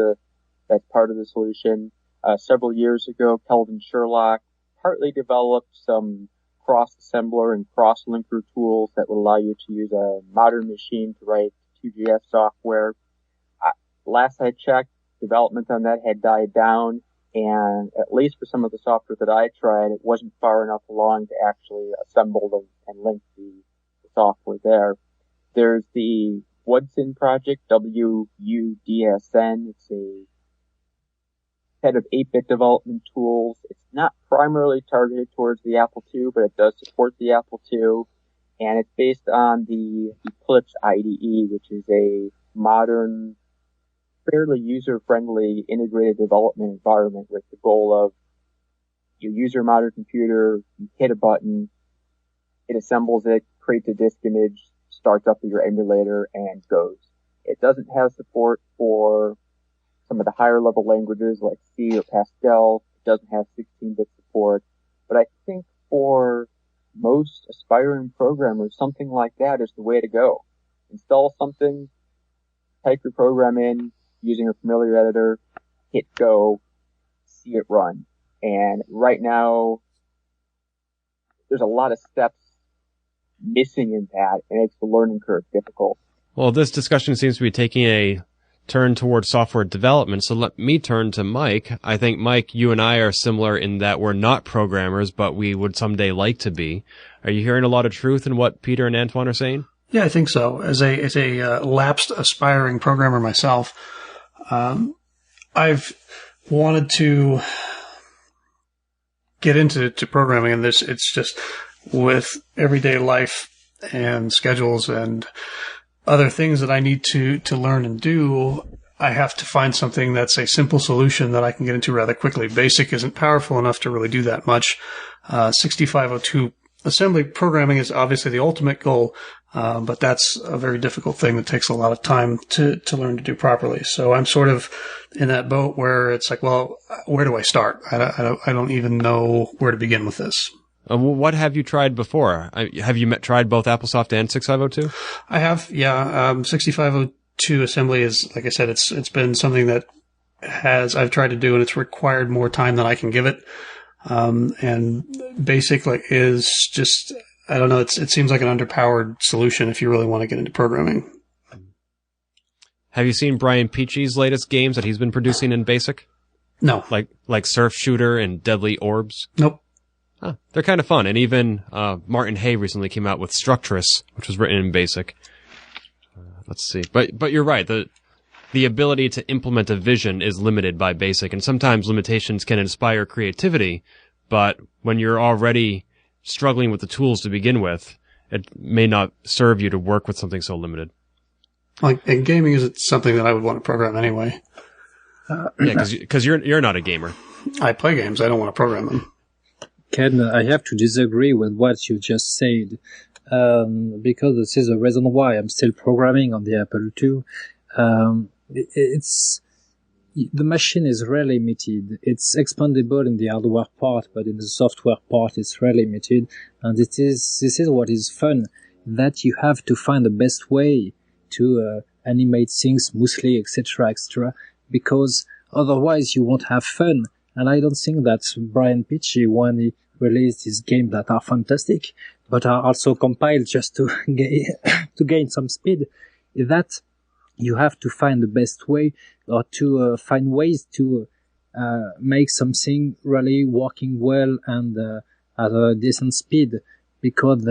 Speaker 4: the solution. Several years ago, Kelvin Sherlock partly developed some cross-assembler and cross-linker tools that would allow you to use a modern machine to write 2GS software. Last I checked, development on that had died down, and at least for some of the software that I tried, it wasn't far enough along to actually assemble and link the software there. There's the Wudson project, WUDSN. It's a set of 8-bit development tools. It's not primarily targeted towards the Apple II, but it does support the Apple II, and it's based on the Eclipse IDE, which is a modern, fairly user-friendly integrated development environment with the goal of you use your modern computer, you hit a button, it assembles it, creates a disk image, starts up your emulator, and goes. It doesn't have support for some of the higher level languages like C or Pascal. It doesn't have 16-bit support. But I think for most aspiring programmers, something like that is the way to go. Install something, type your program in using a familiar editor, hit go, see it run. And right now, there's a lot of steps missing in that, and it's the learning curve difficult.
Speaker 2: Well, this discussion seems to be taking a turn towards software development, so let me turn to Mike. I think, Mike, you and I are similar in that we're not programmers, but we would someday like to be. Are you hearing a lot of truth in what Peter and Antoine are saying?
Speaker 1: Yeah, I think so. As a lapsed aspiring programmer myself, I've wanted to get into programming, and it's just with everyday life and schedules and other things that I need to learn and do, I have to find something that's a simple solution that I can get into rather quickly. BASIC isn't powerful enough to really do that much. 6502 assembly programming is obviously the ultimate goal, but that's a very difficult thing that takes a lot of time to learn to do properly. So I'm sort of in that boat where it's like, well, where do I start? I don't even know where to begin with this.
Speaker 2: What have you tried before? Have you tried both AppleSoft and 6502?
Speaker 1: I have, yeah. 6502 assembly is, like I said, it's been something that I've tried to do, and it's required more time than I can give it. And basically is just, I don't know, it seems like an underpowered solution if you really want to get into programming.
Speaker 2: Have you seen Brian Peachy's latest games that he's been producing in BASIC?
Speaker 1: No.
Speaker 2: Like Surf Shooter and Deadly Orbs?
Speaker 1: Nope.
Speaker 2: Huh, they're kind of fun. And even Martin Hay recently came out with Structress, which was written in BASIC. Let's see. But you're right. The ability to implement a vision is limited by BASIC, and sometimes limitations can inspire creativity, but when you're already struggling with the tools to begin with, it may not serve you to work with something so limited.
Speaker 1: And gaming isn't something that I would want to program anyway.
Speaker 2: Yeah, because you're not a gamer.
Speaker 1: I play games. I don't want to program them.
Speaker 6: Ken, I have to disagree with what you just said, because this is the reason why I'm still programming on the Apple II. The machine is really limited. It's expandable in the hardware part, but in the software part, it's really limited. And this is what is fun, that you have to find the best way to animate things smoothly, etc., because otherwise you won't have fun. And I don't think that Brian Peachy, when he released his games that are fantastic, but are also compiled just to gain some speed, that you have to find the best way, or to find ways to make something really working well and at a decent speed, because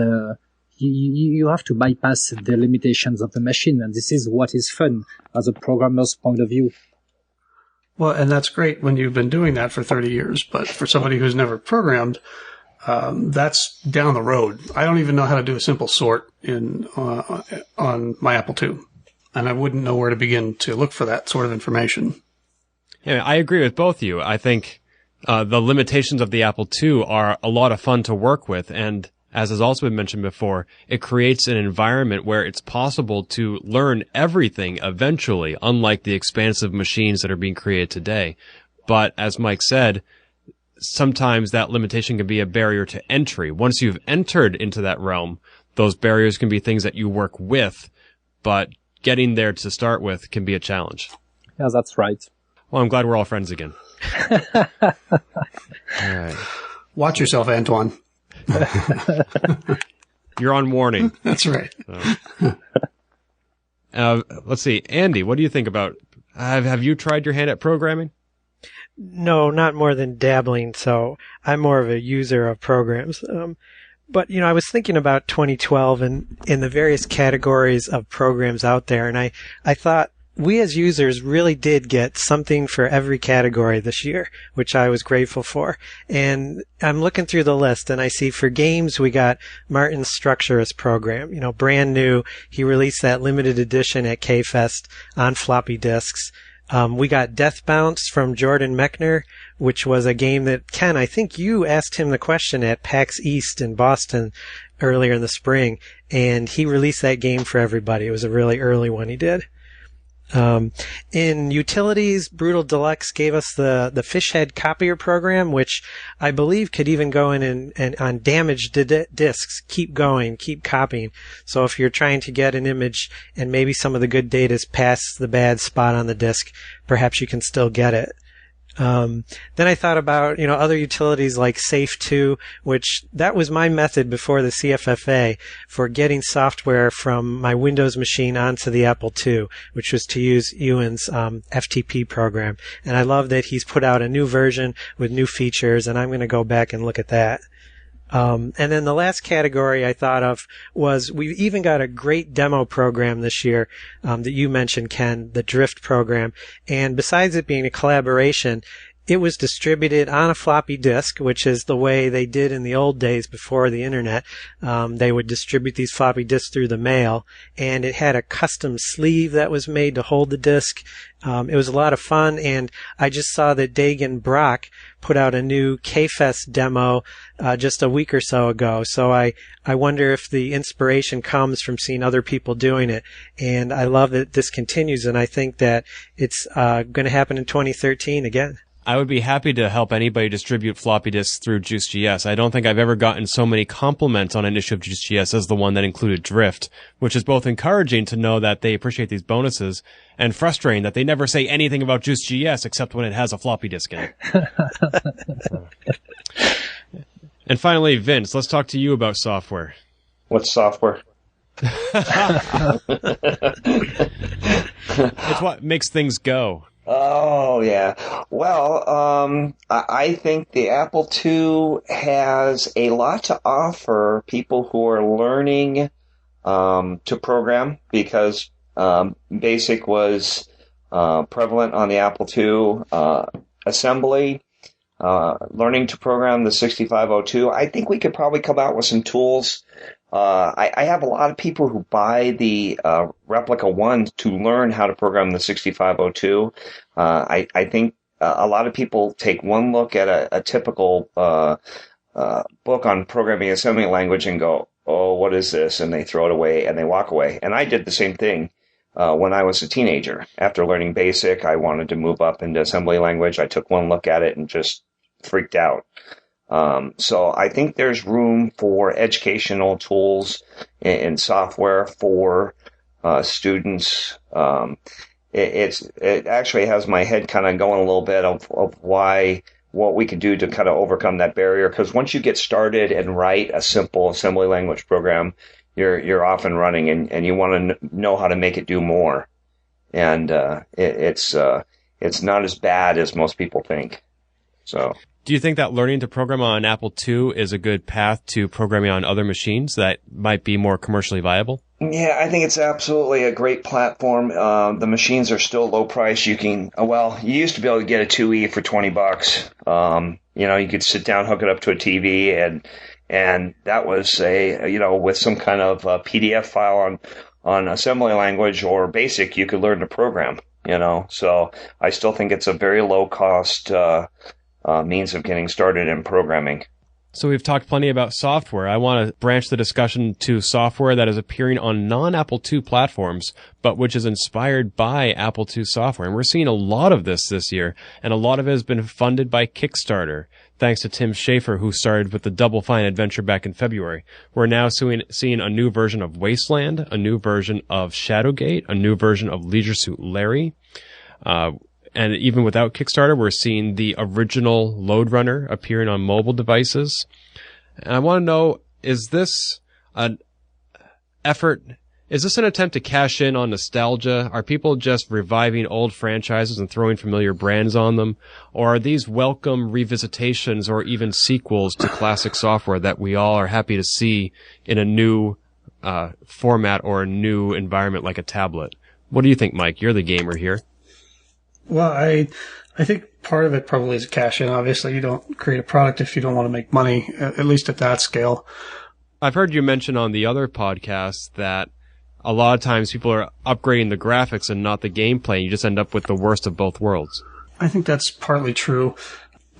Speaker 6: you have to bypass the limitations of the machine, and this is what is fun as a programmer's point of view.
Speaker 1: Well, and that's great when you've been doing that for 30 years, but for somebody who's never programmed, that's down the road. I don't even know how to do a simple sort on my Apple II. And I wouldn't know where to begin to look for that sort of information.
Speaker 2: Yeah, I agree with both of you. I think the limitations of the Apple II are a lot of fun to work with, and as has also been mentioned before, it creates an environment where it's possible to learn everything eventually, unlike the expansive machines that are being created today. But as Mike said, sometimes that limitation can be a barrier to entry. Once you've entered into that realm, those barriers can be things that you work with, but getting there to start with can be a challenge.
Speaker 6: Yeah, that's right.
Speaker 2: Well, I'm glad we're all friends again. All right.
Speaker 1: Watch yourself, Antoine.
Speaker 2: You're on warning.
Speaker 1: That's right.
Speaker 2: Let's see. Andy, what do you think about, have you tried your hand at programming?
Speaker 3: No, not more than dabbling, so I'm more of a user of programs. But, I was thinking about 2012 and in the various categories of programs out there, and I thought we as users really did get something for every category this year, which I was grateful for. And I'm looking through the list, and I see for games we got Martin's Structurist program, brand new. He released that limited edition at KFest on floppy disks. We got Death Bounce from Jordan Mechner, which was a game that, Ken, I think you asked him the question at PAX East in Boston earlier in the spring, and he released that game for everybody. It was a really early one he did. In utilities, Brutal Deluxe gave us the Fishhead copier program, which I believe could even go in and on damaged disks, keep going, keep copying. So if you're trying to get an image and maybe some of the good data is past the bad spot on the disk, perhaps you can still get it. Then I thought about, other utilities like Safe2, which that was my method before the CFFA for getting software from my Windows machine onto the Apple II, which was to use Ewan's FTP program. And I love that he's put out a new version with new features, and I'm going to go back and look at that. And then the last category I thought of was we've even got a great demo program this year that you mentioned, Ken, the Drift program. And besides it being a collaboration, it was distributed on a floppy disk, which is the way they did in the old days before the internet. They would distribute these floppy disks through the mail, and it had a custom sleeve that was made to hold the disk. It was a lot of fun, and I just saw that Dagan Brock put out a new KFest demo just a week or so ago. So I wonder if the inspiration comes from seeing other people doing it. And I love that this continues, and I think that it's going to happen in 2013 again.
Speaker 2: I would be happy to help anybody distribute floppy disks through Juiced.GS. I don't think I've ever gotten so many compliments on an issue of Juiced.GS as the one that included Drift, which is both encouraging to know that they appreciate these bonuses and frustrating that they never say anything about Juiced.GS except when it has a floppy disk in it. And finally, Vince, let's talk to you about software.
Speaker 5: What's software?
Speaker 2: It's what makes things go.
Speaker 5: Oh, yeah. Well, I think the Apple II has a lot to offer people who are learning to program, because BASIC was prevalent on the Apple II. Assembly, learning to program the 6502. I think we could probably come out with some tools. I have a lot of people who buy the Replica 1 to learn how to program the 6502. I think a lot of people take one look at a typical book on programming assembly language and go, oh, what is this? And they throw it away and they walk away. And I did the same thing when I was a teenager. After learning BASIC, I wanted to move up into assembly language. I took one look at it and just freaked out. So I think there's room for educational tools and software for students. It actually has my head kind of going a little bit of what we could do to kind of overcome that barrier. Because once you get started and write a simple assembly language program, you're off and running, and you want to know how to make it do more. And it's not as bad as most people think. So.
Speaker 2: Do you think that learning to program on Apple II is a good path to programming on other machines that might be more commercially viable?
Speaker 5: Yeah, I think it's absolutely a great platform. The machines are still low price. You used to be able to get a 2E for $20. You could sit down, hook it up to a TV, and that was with some kind of PDF file on assembly language or BASIC, you could learn to program. So I still think it's a very low cost means of getting started in programming.
Speaker 2: So we've talked plenty about software. I want to branch the discussion to software that is appearing on non-Apple II platforms, but which is inspired by Apple II software. And we're seeing a lot of this year, and a lot of it has been funded by Kickstarter, thanks to Tim Schafer, who started with the Double Fine adventure back in February. We're now seeing a new version of Wasteland, a new version of Shadowgate, a new version of Leisure Suit Larry. And even without Kickstarter, we're seeing the original Load Runner appearing on mobile devices. And I want to know, is this an attempt to cash in on nostalgia? Are people just reviving old franchises and throwing familiar brands on them? Or are these welcome revisitations or even sequels to classic software that we all are happy to see in a new format or a new environment like a tablet? What do you think, Mike? You're the gamer here.
Speaker 1: Well, I think part of it probably is a cash in. Obviously, you don't create a product if you don't want to make money, at least at that scale.
Speaker 2: I've heard you mention on the other podcasts that a lot of times people are upgrading the graphics and not the gameplay. You just end up with the worst of both worlds.
Speaker 1: I think that's partly true.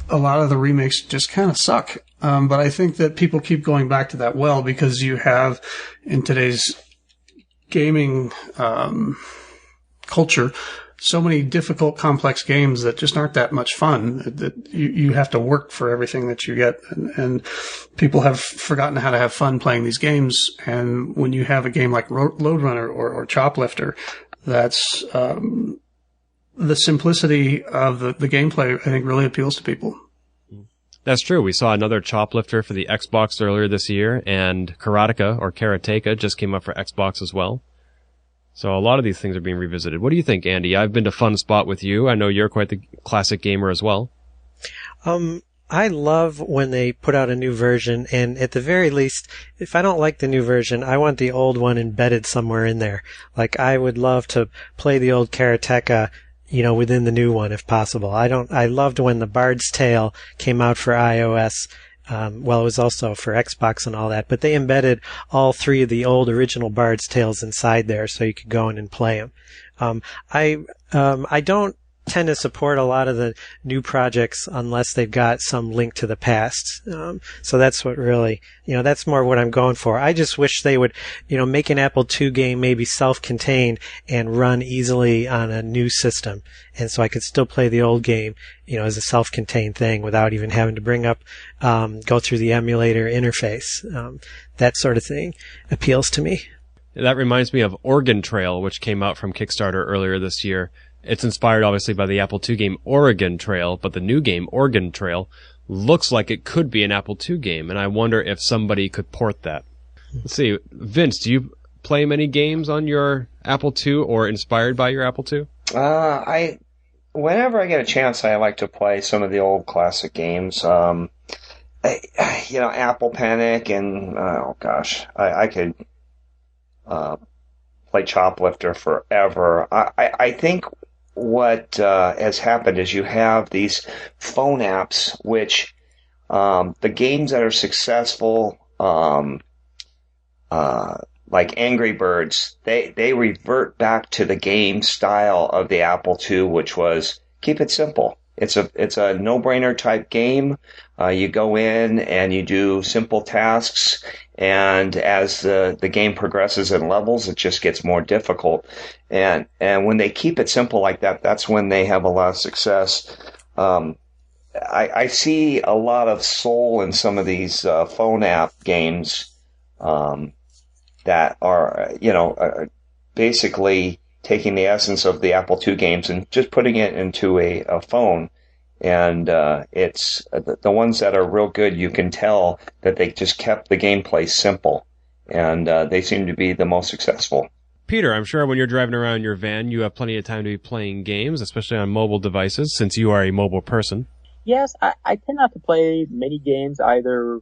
Speaker 1: A lot of the remakes just kind of suck. But I think that people keep going back to that well because you have, in today's gaming culture, so many difficult, complex games that just aren't that much fun. That you have to work for everything that you get, and people have forgotten how to have fun playing these games. And when you have a game like Load Runner or Choplifter, that's the simplicity of the gameplay, I think, really appeals to people.
Speaker 2: That's true. We saw another Choplifter for the Xbox earlier this year, and Karateka just came up for Xbox as well. So a lot of these things are being revisited. What do you think, Andy? I've been to Fun Spot with you. I know you're quite the classic gamer as well.
Speaker 3: I love when they put out a new version, and at the very least, if I don't like the new version, I want the old one embedded somewhere in there. Like, I would love to play the old Karateka, within the new one if possible. I loved when the Bard's Tale came out for iOS. It was also for Xbox and all that, but they embedded all three of the old original Bard's Tales inside there so you could go in and play them. I don't tend to support a lot of the new projects unless they've got some link to the past. So that's what really, that's more what I'm going for. I just wish they would, make an Apple II game maybe self-contained and run easily on a new system. And so I could still play the old game, as a self-contained thing without even having to go through the emulator interface. That sort of thing appeals to me.
Speaker 2: That reminds me of Oregon Trail, which came out from Kickstarter earlier this year. It's inspired, obviously, by the Apple II game Oregon Trail, but the new game, Oregon Trail, looks like it could be an Apple II game, and I wonder if somebody could port that. Let's see. Vince, do you play many games on your Apple II or inspired by your Apple II?
Speaker 5: Whenever I get a chance, I like to play some of the old classic games. Apple Panic and, I could play Choplifter forever. I think what has happened is you have these phone apps which the games that are successful, like Angry Birds, they revert back to the game style of the Apple II, which was keep it simple. It's a no-brainer type game. You go in and you do simple tasks, and as the game progresses in levels, it just gets more difficult. And when they keep it simple like that, that's when they have a lot of success. I see a lot of soul in some of these phone app games that are basically taking the essence of the Apple II games and just putting it into a phone. And it's the ones that are real good, you can tell that they just kept the gameplay simple. And they seem to be the most successful.
Speaker 2: Peter, I'm sure when you're driving around your van, you have plenty of time to be playing games, especially on mobile devices, since you are a mobile person.
Speaker 4: Yes, I tend not to play many games either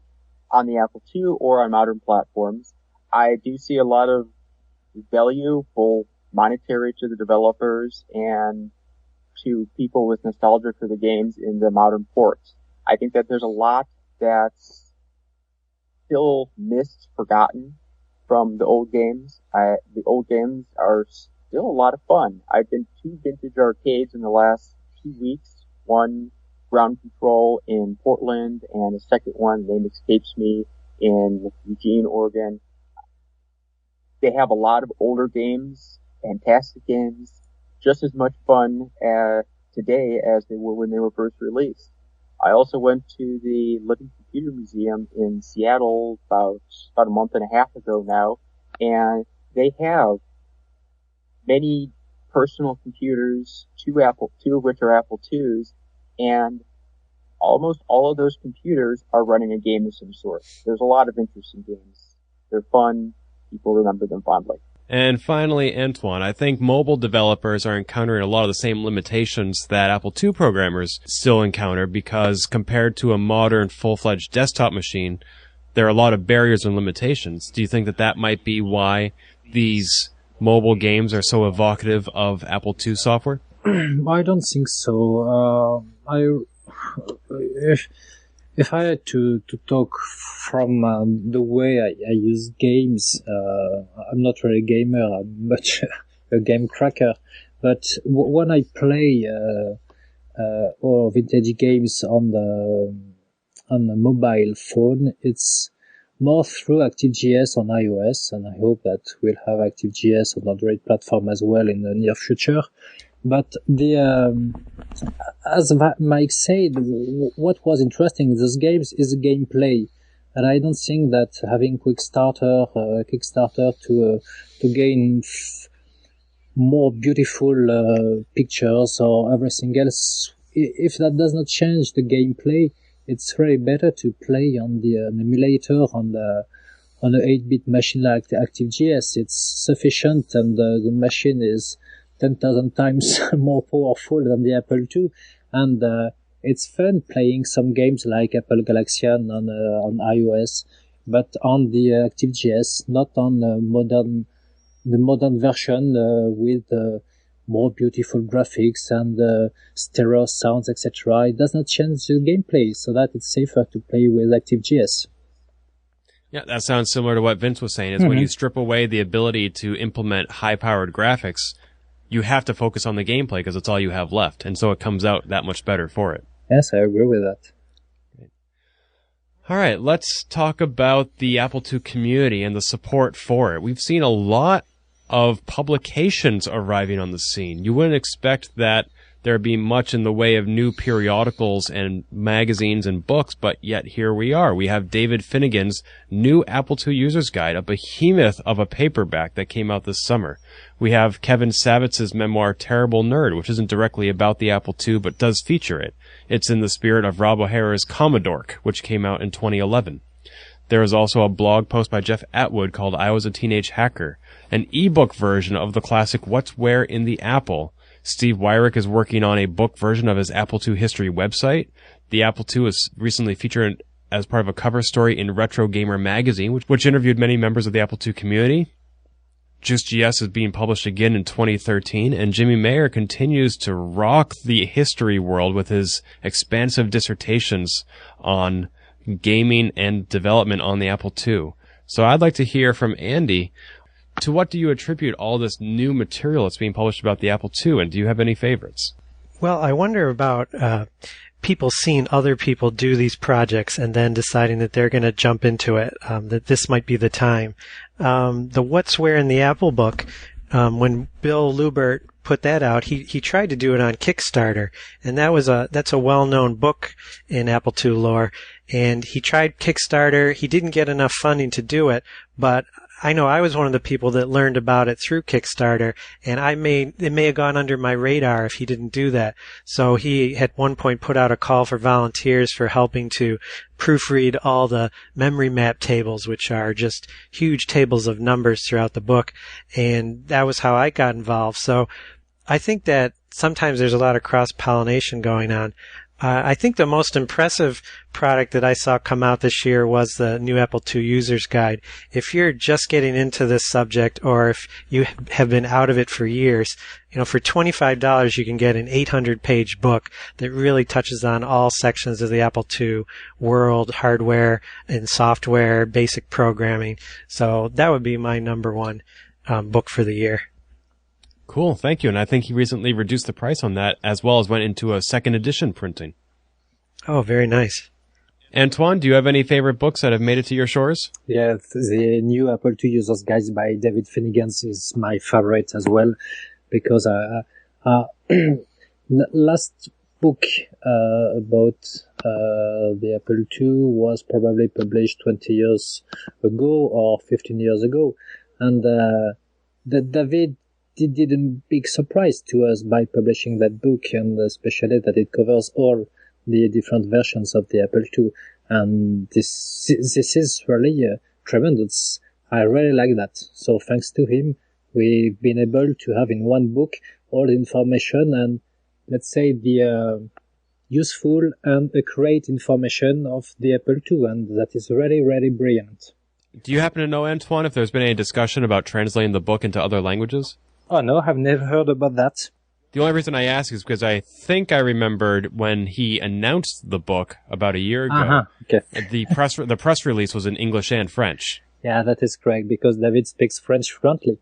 Speaker 4: on the Apple II or on modern platforms. I do see a lot of value, both monetary to the developers and to people with nostalgia for the games in the modern ports. I think that there's a lot that's still missed, forgotten from the old games. The old games are still a lot of fun. I've been to vintage arcades in the last 2 weeks. One, Ground Control in Portland, and a second one, the name escapes me, in Eugene, Oregon. They have a lot of older games, fantastic games, just as much fun today as they were when they were first released. I also went to the Living Computer Museum in Seattle about a month and a half ago now, and they have many personal computers, two of which are Apple IIs, and almost all of those computers are running a game of some sort. There's a lot of interesting games. They're fun. People remember them fondly.
Speaker 2: And finally, Antoine, I think mobile developers are encountering a lot of the same limitations that Apple II programmers still encounter, because compared to a modern full-fledged desktop machine, there are a lot of barriers and limitations. Do you think that might be why these mobile games are so evocative of Apple II software?
Speaker 6: I don't think so. If I had to talk from the way I use games, I'm not really a gamer, I'm much a game cracker. But when I play or vintage games on the mobile phone, it's more through ActiveJS on iOS, and I hope that we'll have ActiveJS on Android platform as well in the near future. But as Mike said, what was interesting in those games is the gameplay, and I don't think that having Kickstarter to gain more beautiful pictures or everything else, if that does not change the gameplay, it's really better to play on an emulator on a 8-bit machine like the ActiveJS. It's sufficient, and the machine is 10,000 times more powerful than the Apple II, and it's fun playing some games like Apple Galaxian on iOS, but on the ActiveJS, not on the modern version with more beautiful graphics and stereo sounds, etc. It does not change the gameplay, so that it's safer to play with ActiveJS.
Speaker 2: Yeah, that sounds similar to what Vince was saying, is when you strip away the ability to implement high-powered graphics, you have to focus on the gameplay because it's all you have left. And so it comes out that much better for it.
Speaker 6: Yes, I agree with that.
Speaker 2: All right, let's talk about the Apple II community and the support for it. We've seen a lot of publications arriving on the scene. You wouldn't expect that there'd be much in the way of new periodicals and magazines and books, but yet here we are. We have David Finnegan's new Apple II User's Guide, a behemoth of a paperback that came out this summer. We have Kevin Savitz's memoir, Terrible Nerd, which isn't directly about the Apple II, but does feature it. It's in the spirit of Rob O'Hara's Commodore, which came out in 2011. There is also a blog post by Jeff Atwood called I Was a Teenage Hacker, an ebook version of the classic What's Where in the Apple. Steve Wyrick is working on a book version of his Apple II history website. The Apple II was recently featured as part of a cover story in Retro Gamer magazine, which interviewed many members of the Apple II community. Juiced.GS is being published again in 2013, and Jimmy Mayer continues to rock the history world with his expansive dissertations on gaming and development on the Apple II. So I'd like to hear from Andy. To what do you attribute all this new material that's being published about the Apple II, and do you have any favorites?
Speaker 3: Well, I wonder about people seeing other people do these projects and then deciding that they're going to jump into it, that this might be the time. The What's Where in the Apple book, when Bill Lubert put that out, he tried to do it on Kickstarter, and that's a well-known book in Apple II lore. And he tried Kickstarter. He didn't get enough funding to do it, but I know I was one of the people that learned about it through Kickstarter, and it may have gone under my radar if he didn't do that. So he at one point put out a call for volunteers for helping to proofread all the memory map tables, which are just huge tables of numbers throughout the book, and that was how I got involved. So I think that sometimes there's a lot of cross-pollination going on. I think the most impressive product that I saw come out this year was the new Apple II User's Guide. If you're just getting into this subject, or if you have been out of it for years, for $25 you can get an 800-page book that really touches on all sections of the Apple II world, hardware and software, basic programming. So that would be my number one book for the year.
Speaker 2: Cool, thank you. And I think he recently reduced the price on that, as well as went into a second edition printing.
Speaker 3: Oh, very nice.
Speaker 2: Antoine, do you have any favorite books that have made it to your shores?
Speaker 6: Yeah, the new Apple II User's Guide by David Finnegan is my favorite as well, because last book about the Apple II was probably published 20 years ago or 15 years ago, and David did a big surprise to us by publishing that book, and especially that it covers all the different versions of the Apple II. And this is really tremendous. I really like that. So thanks to him, we've been able to have in one book all the information and, let's say, the useful and accurate information of the Apple II, and that is really, really brilliant.
Speaker 2: Do you happen to know, Antoine, if there's been any discussion about translating the book into other languages?
Speaker 6: Oh, no, I've never heard about that.
Speaker 2: The only reason I ask is because I think I remembered when he announced the book about a year ago,
Speaker 6: okay.
Speaker 2: the press release was in English and French.
Speaker 6: Yeah, that is correct, because David speaks French fluently.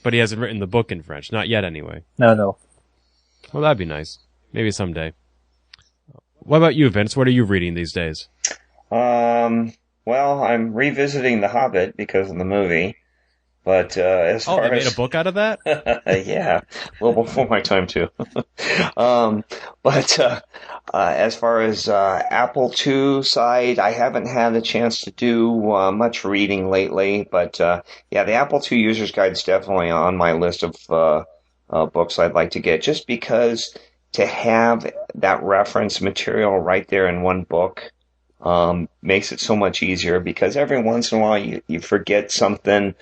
Speaker 2: But he hasn't written the book in French. Not yet, anyway.
Speaker 6: No.
Speaker 2: Well, that'd be nice. Maybe someday. What about you, Vince? What are you reading these days?
Speaker 5: Well, I'm revisiting The Hobbit because of the movie. But as far
Speaker 2: they made
Speaker 5: as
Speaker 2: a book out of that?
Speaker 5: yeah, a little before my time too. But as far as Apple II side, I haven't had a chance to do much reading lately. But yeah, the Apple II User's Guide is definitely on my list of books I'd like to get, just because to have that reference material right there in one book makes it so much easier, because every once in a while you forget something,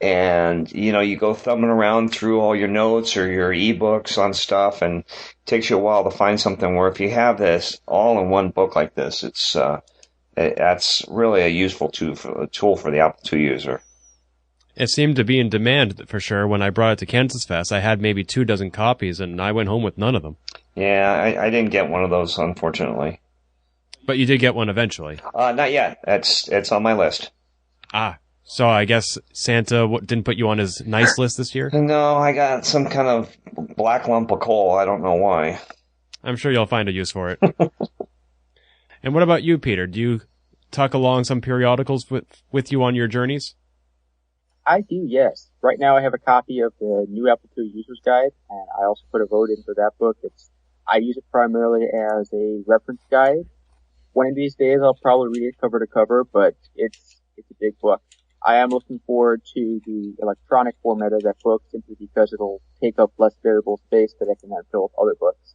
Speaker 5: and you go thumbing around through all your notes or your ebooks on stuff, and it takes you a while to find something, where if you have this all in one book like this, that's really a useful tool for the Apple II user.
Speaker 2: It seemed to be in demand for sure. When I brought it to KansasFest, I had maybe 24 copies, and I went home with none of them.
Speaker 5: Yeah, I didn't get one of those, unfortunately.
Speaker 2: But you did get one eventually.
Speaker 5: Not yet. It's on my list.
Speaker 2: Ah, So I guess Santa didn't put you on his nice list this year?
Speaker 5: No, I got some kind of black lump of coal. I don't know why.
Speaker 2: I'm sure you'll find a use for it. And what about you, Peter? Do you tuck along some periodicals with you on your journeys?
Speaker 4: I do, yes. Right now I have a copy of the new Apple II User's Guide, and I also put a vote in for that book. I use it primarily as a reference guide. One of these days I'll probably read it cover to cover, but it's a big book. I am looking forward to the electronic format of that book simply because it'll take up less variable space that I can then fill with other books.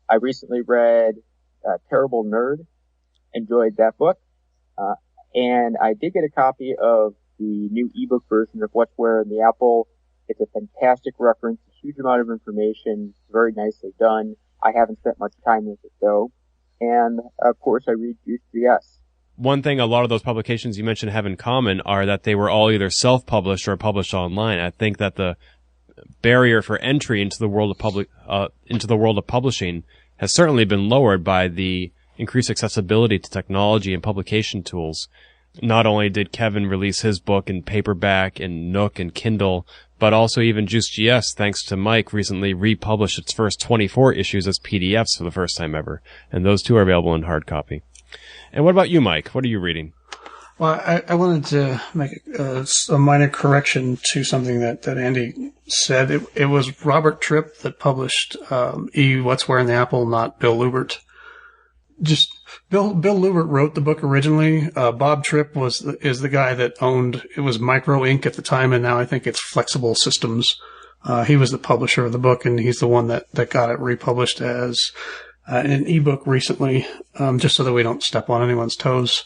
Speaker 4: I recently read Terrible Nerd, enjoyed that book, and I did get a copy of the new ebook version of What's Where in the Apple. It's a fantastic reference, a huge amount of information, very nicely done. I haven't spent much time with it though. And of course I read Juiced.GS.
Speaker 2: One thing a lot of those publications you mentioned have in common are that they were all either self-published or published online. I think that the barrier for entry into the world of publishing has certainly been lowered by the increased accessibility to technology and publication tools. Not only did Kevin release his book in paperback and Nook and Kindle, but also even Juiced.GS, thanks to Mike, recently republished its first 24 issues as PDFs for the first time ever. And those two are available in hard copy. And what about you, Mike? What are you reading?
Speaker 1: Well, I wanted to make a minor correction to something that Andy said. It was Robert Tripp that published What's Where in the Apple, not Bill Lubert. Just Bill Lubert wrote the book originally. Bob Tripp is the guy that owned, it was Micro Inc. at the time, and now I think it's Flexible Systems. He was the publisher of the book, and he's the one that got it republished as an ebook recently, just so that we don't step on anyone's toes.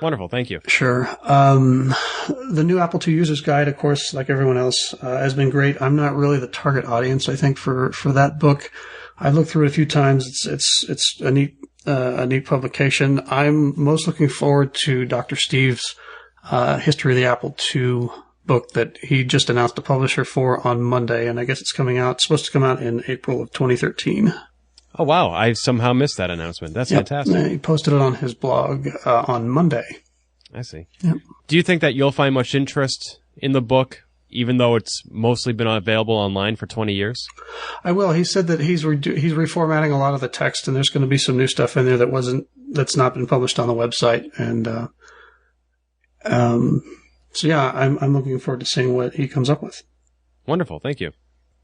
Speaker 2: Wonderful, thank you.
Speaker 1: Sure. The new Apple II User's Guide, of course, like everyone else, has been great. I'm not really the target audience, I think, for that book. I've looked through it a few times. It's a neat publication. I'm most looking forward to Dr. Steve's History of the Apple II book that he just announced the publisher for on Monday, and I guess it's supposed to come out in April of 2013.
Speaker 2: Oh, wow. I somehow missed that announcement. That's fantastic.
Speaker 1: He posted it on his blog on Monday.
Speaker 2: I see.
Speaker 1: Yep.
Speaker 2: Do you think that you'll find much interest in the book, even though it's mostly been available online for 20 years?
Speaker 1: I will. He said that he's reformatting a lot of the text, and there's going to be some new stuff in there that's not been published on the website. And so yeah, I'm looking forward to seeing what he comes up with.
Speaker 2: Wonderful. Thank you.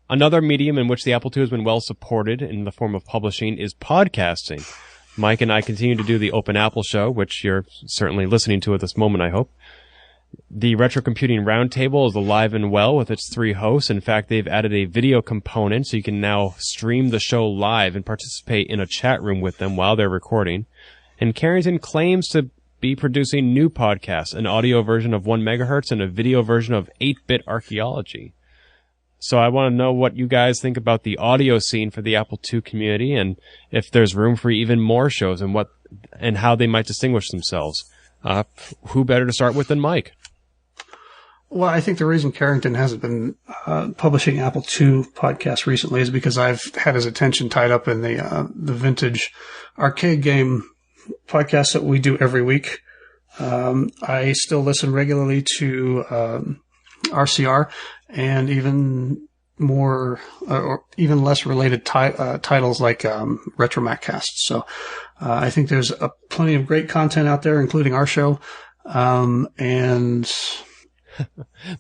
Speaker 2: Another medium in which the Apple II has been well supported in the form of publishing is podcasting. Mike and I continue to do the Open Apple Show, which you're certainly listening to at this moment, I hope. The Retro Computing Roundtable is alive and well with its 3 hosts. In fact, they've added a video component, so you can now stream the show live and participate in a chat room with them while they're recording. And Carrington claims to be producing new podcasts, an audio version of 1 megahertz and a video version of 8-bit archaeology. So I want to know what you guys think about the audio scene for the Apple II community, and if there's room for even more shows, and how they might distinguish themselves. Who better to start with than Mike?
Speaker 1: Well, I think the reason Carrington hasn't been publishing Apple II podcasts recently is because I've had his attention tied up in the vintage arcade game podcasts that we do every week. I still listen regularly to RCR, and even more or even less related titles like Retro Maccasts. So I think there's plenty of great content out there, including our show. And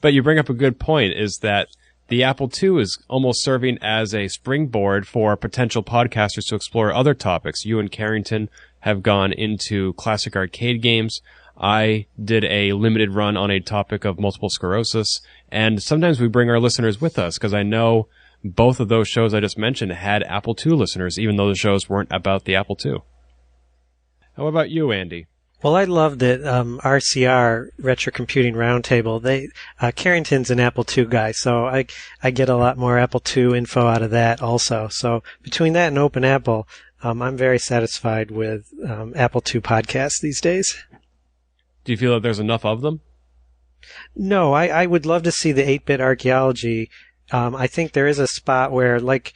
Speaker 2: but you bring up a good point, is that the Apple II is almost serving as a springboard for potential podcasters to explore other topics. You and Carrington have gone into classic arcade games. I did a limited run on a topic of multiple sclerosis, and sometimes we bring our listeners with us, because I know both of those shows I just mentioned had Apple II listeners, even though the shows weren't about the Apple II. How about you, Andy?
Speaker 3: Well, I love that RCR, Retro Computing Roundtable. Carrington's an Apple II guy, so I get a lot more Apple II info out of that also. So between that and Open Apple, I'm very satisfied with Apple II podcasts these days.
Speaker 2: Do you feel that there's enough of them?
Speaker 3: No, I would love to see the 8-bit archaeology I think there is a spot where, like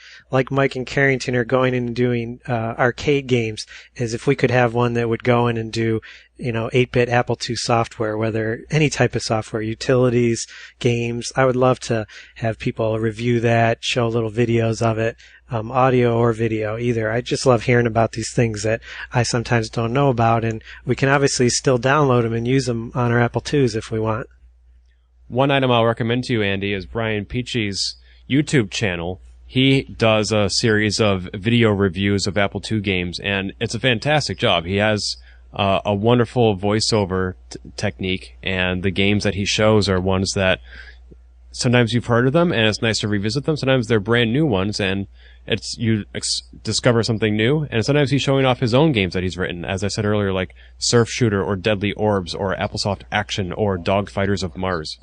Speaker 3: Mike and Carrington are going in and doing arcade games, is if we could have one that would go in and do, 8-bit Apple II software, whether any type of software, utilities, games. I would love to have people review that, show little videos of it, audio or video, either. I just love hearing about these things that I sometimes don't know about, and we can obviously still download them and use them on our Apple IIs if we want.
Speaker 2: One item I'll recommend to you, Andy, is Brian Peachy's YouTube channel. He does a series of video reviews of Apple II games, and it's a fantastic job. He has a wonderful voiceover technique, and the games that he shows are ones that sometimes you've heard of them, and it's nice to revisit them. Sometimes they're brand new ones, and you discover something new. And sometimes he's showing off his own games that he's written, as I said earlier, like Surf Shooter or Deadly Orbs or Applesoft Action or Dogfighters of Mars.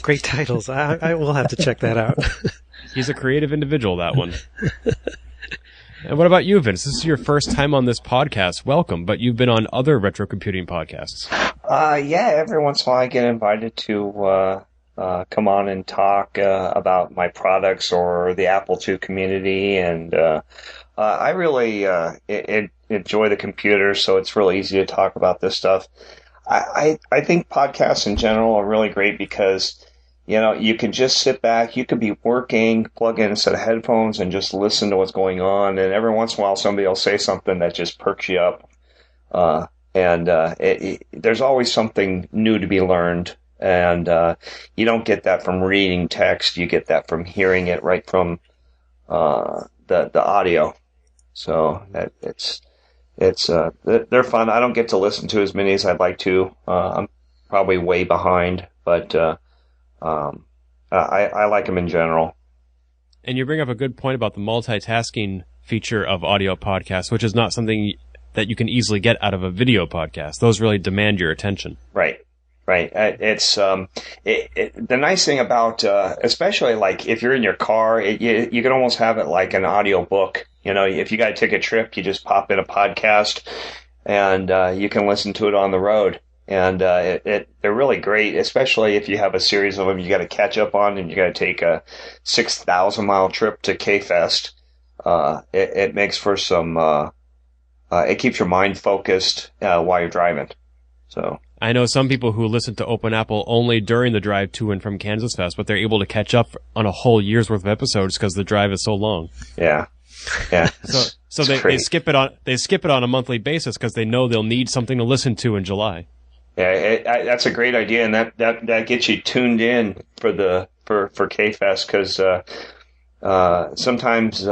Speaker 3: Great titles. I will have to check that out.
Speaker 2: He's a creative individual, that one. And what about you, Vince? This is your first time on this podcast. Welcome, but you've been on other retro computing podcasts.
Speaker 5: Yeah, every once in a while I get invited to come on and talk about my products or the Apple II community, and I really enjoy the computer, so it's really easy to talk about this stuff. I think podcasts in general are really great because, you can just sit back, you could be working, plug in a set of headphones and just listen to what's going on, and every once in a while somebody will say something that just perks you up. There's always something new to be learned, and you don't get that from reading text, you get that from hearing it right from the audio. So they're fun. I don't get to listen to as many as I'd like to. I'm probably way behind, but I like them in general.
Speaker 2: And you bring up a good point about the multitasking feature of audio podcasts, which is not something that you can easily get out of a video podcast. Those really demand your attention.
Speaker 5: Right. It's the nice thing about, especially like if you're in your car, you can almost have it like an audio book. If you got to take a trip, you just pop in a podcast, and you can listen to it on the road. And they're really great, especially if you have a series of them you got to catch up on, and you got to take a 6,000-mile trip to K-Fest. It makes for some. It keeps your mind focused while you're driving. So.
Speaker 2: I know some people who listen to Open Apple only during the drive to and from KansasFest, but they're able to catch up on a whole year's worth of episodes because the drive is so long.
Speaker 5: Yeah.
Speaker 2: So they skip it on a monthly basis because they know they'll need something to listen to in July.
Speaker 5: Yeah, that's a great idea, and that gets you tuned in for K-Fest because sometimes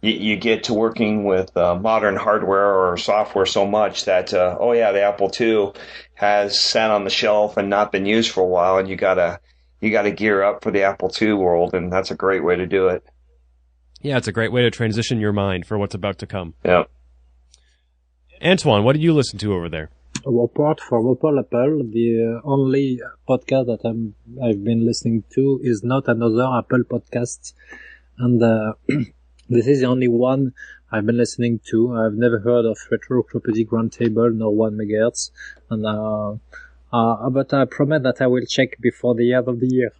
Speaker 5: you get to working with modern hardware or software so much that the Apple II has sat on the shelf and not been used for a while, and you gotta gear up for the Apple II world, and that's a great way to do it.
Speaker 2: Yeah, it's a great way to transition your mind for what's about to come.
Speaker 5: Yeah.
Speaker 2: Antoine, what did you listen to over there?
Speaker 6: Apart from Apple, the only podcast that I've been listening to is not another Apple podcast, and this is the only one I've been listening to. I've never heard of Retroclopedic Roundtable nor 1 MHz, and but I promise that I will check before the end of the year.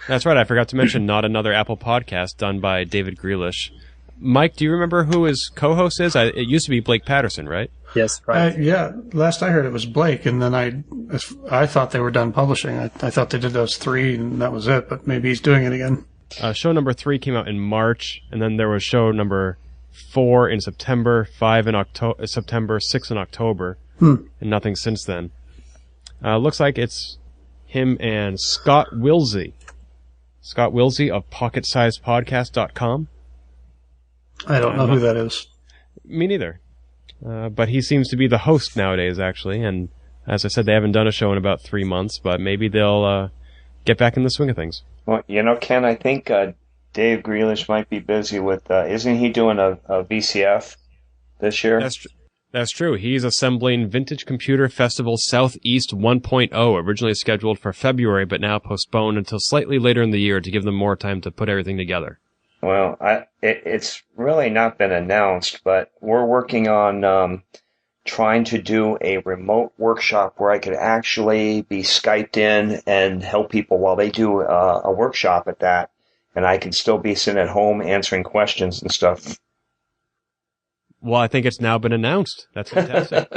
Speaker 2: That's right. I forgot to mention not another Apple podcast done by David Grealish. Mike, do you remember who his co-host is? It used to be Blake Patterson, right?
Speaker 6: Yes, right.
Speaker 1: Yeah, last I heard it was Blake, and then I thought they were done publishing. I thought they did those 3, and that was it, but maybe he's doing it again.
Speaker 2: Show number 3 came out in March, and then there was show number 4 in September, 5 in September, 6 in October, and nothing since then. Looks like it's him and Scott Wilsey. Scott Wilsey of PocketSizePodcast.com.
Speaker 1: I don't know who that is.
Speaker 2: Me neither. But he seems to be the host nowadays, actually, and as I said, they haven't done a show in about 3 months, but maybe they'll get back in the swing of things.
Speaker 5: Well, Ken, I think Dave Grealish might be busy with, isn't he doing a VCF this year?
Speaker 2: That's true. He's assembling Vintage Computer Festival Southeast 1.0, originally scheduled for February, but now postponed until slightly later in the year to give them more time to put everything together.
Speaker 5: Well, it's really not been announced, but we're working on trying to do a remote workshop where I could actually be Skyped in and help people while they do a workshop at that, and I can still be sitting at home answering questions and stuff.
Speaker 2: Well, I think it's now been announced. That's fantastic.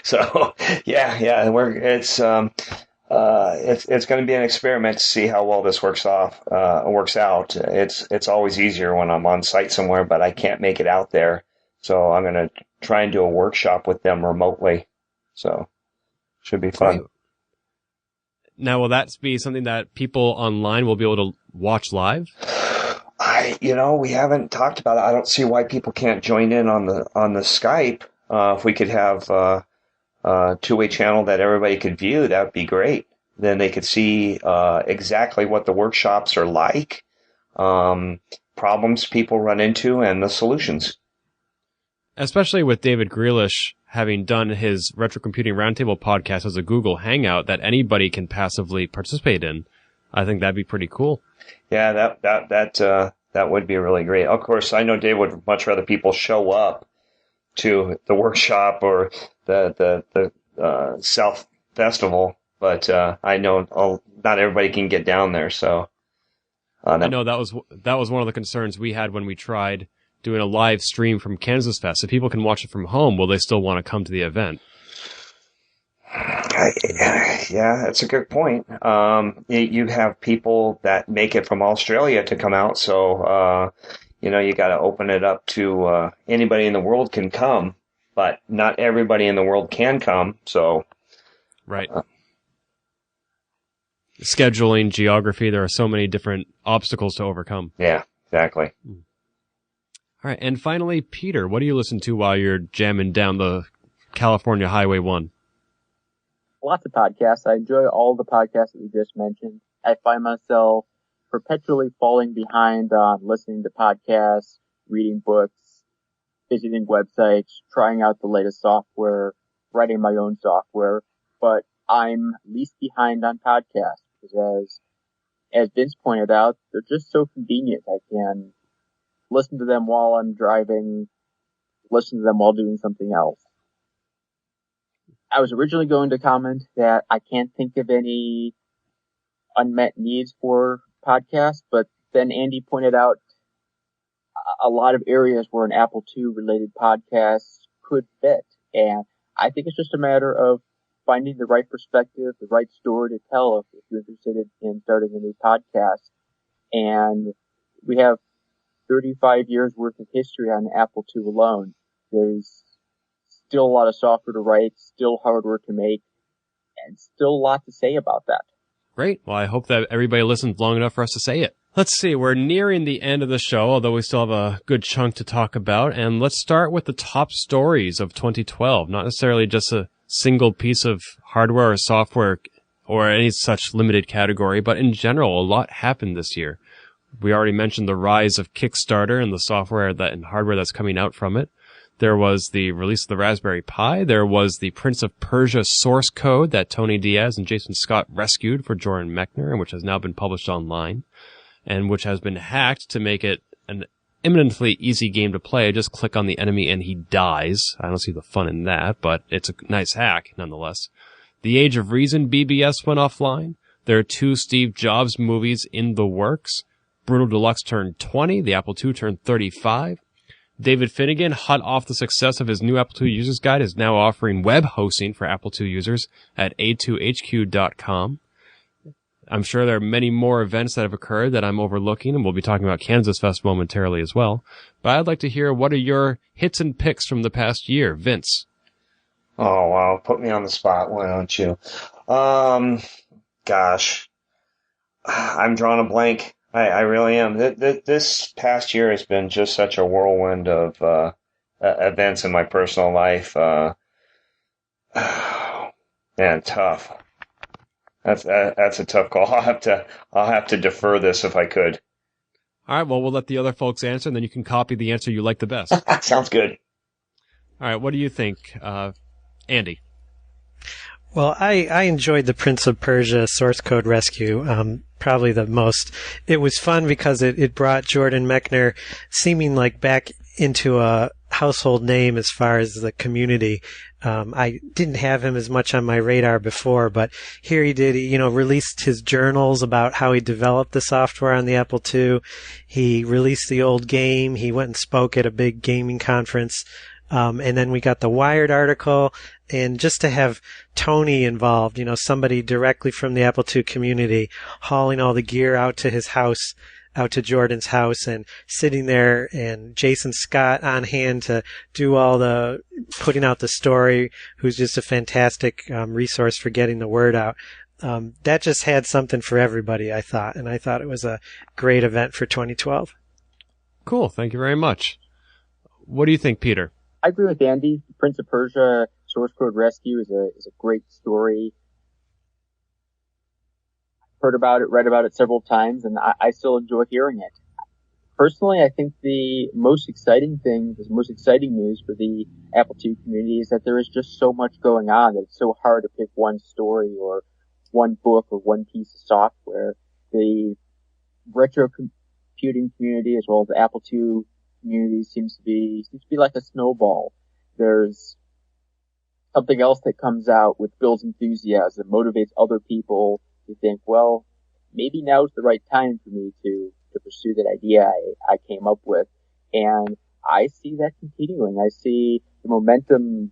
Speaker 5: So, yeah, it's going to be an experiment to see how well this works out. It's always easier when I'm on site somewhere, but I can't make it out there. So I'm going to try and do a workshop with them remotely. So should be fun.
Speaker 2: Great. Now, will that be something that people online will be able to watch live?
Speaker 5: We haven't talked about it. I don't see why people can't join in on the Skype. If we could have a two-way channel that everybody could view, that would be great. Then they could see exactly what the workshops are like, problems people run into, and the solutions.
Speaker 2: Especially with David Grealish having done his Retro Computing Roundtable podcast as a Google Hangout that anybody can passively participate in. I think that'd be pretty cool.
Speaker 5: Yeah, that would be really great. Of course, I know Dave would much rather people show up to the workshop or the South Festival, but I know not everybody can get down there. So
Speaker 2: I know that was one of the concerns we had when we tried doing a live stream from KansasFest. If people can watch it from home, will they still want to come to the event?
Speaker 5: Yeah, that's a good point. You have people that make it from Australia to come out, so you got to open it up to anybody in the world can come, but not everybody in the world can come. So,
Speaker 2: right. Scheduling, geography, there are so many different obstacles to overcome.
Speaker 5: Yeah, exactly.
Speaker 2: All right, and finally, Peter, what do you listen to while you're jamming down the California Highway 1?
Speaker 4: Lots of podcasts. I enjoy all the podcasts that you just mentioned. I find myself perpetually falling behind on listening to podcasts, reading books, visiting websites, trying out the latest software, writing my own software. But I'm least behind on podcasts because, as Vince pointed out, they're just so convenient. I can listen to them while I'm driving, listen to them while doing something else. I was originally going to comment that I can't think of any unmet needs for podcasts, but then Andy pointed out a lot of areas where an Apple II related podcast could fit. And I think it's just a matter of finding the right perspective, the right story to tell if you're interested in starting a new podcast. And we have 35 years worth of history on the Apple II alone. There's still a lot of software to write, still hardware to make, and still a lot to say about that.
Speaker 2: Great. Well, I hope that everybody listens long enough for us to say it. Let's see. We're nearing the end of the show, although we still have a good chunk to talk about. And let's start with the top stories of 2012. Not necessarily just a single piece of hardware or software or any such limited category, but in general, a lot happened this year. We already mentioned the rise of Kickstarter and the software and hardware that's coming out from it. There was the release of the Raspberry Pi. There was the Prince of Persia source code that Tony Diaz and Jason Scott rescued for Jordan Mechner, and which has now been published online, and which has been hacked to make it an eminently easy game to play. Just click on the enemy and he dies. I don't see the fun in that, but it's a nice hack nonetheless. The Age of Reason BBS went offline. There are 2 Steve Jobs movies in the works. Brutal Deluxe turned 20. The Apple II turned 35. David Finnegan, hot off the success of his new Apple II Users Guide, is now offering web hosting for Apple II users at a2hq.com. I'm sure there are many more events that have occurred that I'm overlooking, and we'll be talking about KansasFest momentarily as well. But I'd like to hear, what are your hits and picks from the past year? Vince.
Speaker 5: Oh, wow. Put me on the spot. Why don't you? Gosh. I'm drawing a blank. I really am. This past year has been just such a whirlwind of events in my personal life. Man, tough. That's a tough call. I'll have to defer this if I could.
Speaker 2: All right. Well, we'll let the other folks answer, and then you can copy the answer you like the best.
Speaker 5: Sounds good.
Speaker 2: All right. What do you think, Andy?
Speaker 3: Well, I enjoyed the Prince of Persia source code rescue probably the most. It was fun because it brought Jordan Mechner seeming like back into a household name as far as the community. I didn't have him as much on my radar before, but here he did. He, released his journals about how he developed the software on the Apple II. He released the old game. He went and spoke at a big gaming conference. And then we got the Wired article, and just to have Tony involved, somebody directly from the Apple II community hauling all the gear out to his house, out to Jordan's house, and sitting there, and Jason Scott on hand to do all the putting out the story, who's just a fantastic resource for getting the word out. That just had something for everybody, I thought, and I thought it was a great event for 2012.
Speaker 2: Cool. Thank you very much. What do you think, Peter?
Speaker 4: I agree with Andy. Prince of Persia Source Code Rescue is a great story. Heard about it, read about it several times, and I still enjoy hearing it. Personally, I think the most exciting news for the Apple II community is that there is just so much going on that it's so hard to pick one story or one book or one piece of software. The retro computing community, as well as the Apple II community, seems to be like a snowball. There's something else that comes out with builds enthusiasm, that motivates other people to think, well, maybe now's the right time for me to pursue that idea I came up with. And I see that continuing. I see the momentum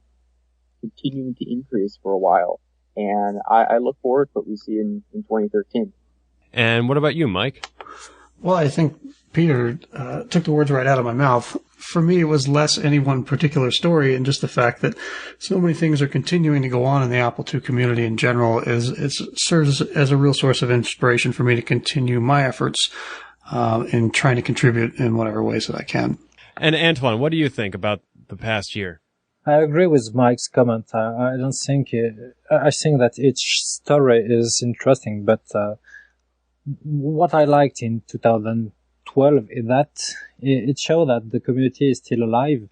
Speaker 4: continuing to increase for a while. And I look forward to what we see in 2013.
Speaker 2: And what about you, Mike?
Speaker 1: Well, I think Peter took the words right out of my mouth. For me, it was less any one particular story, and just the fact that so many things are continuing to go on in the Apple II community in general it serves as a real source of inspiration for me to continue my efforts in trying to contribute in whatever ways that I can.
Speaker 2: And Antoine, what do you think about the past year?
Speaker 6: I agree with Mike's comment. I don't think I think that each story is interesting, but what I liked in 2012 is that it showed that the community is still alive,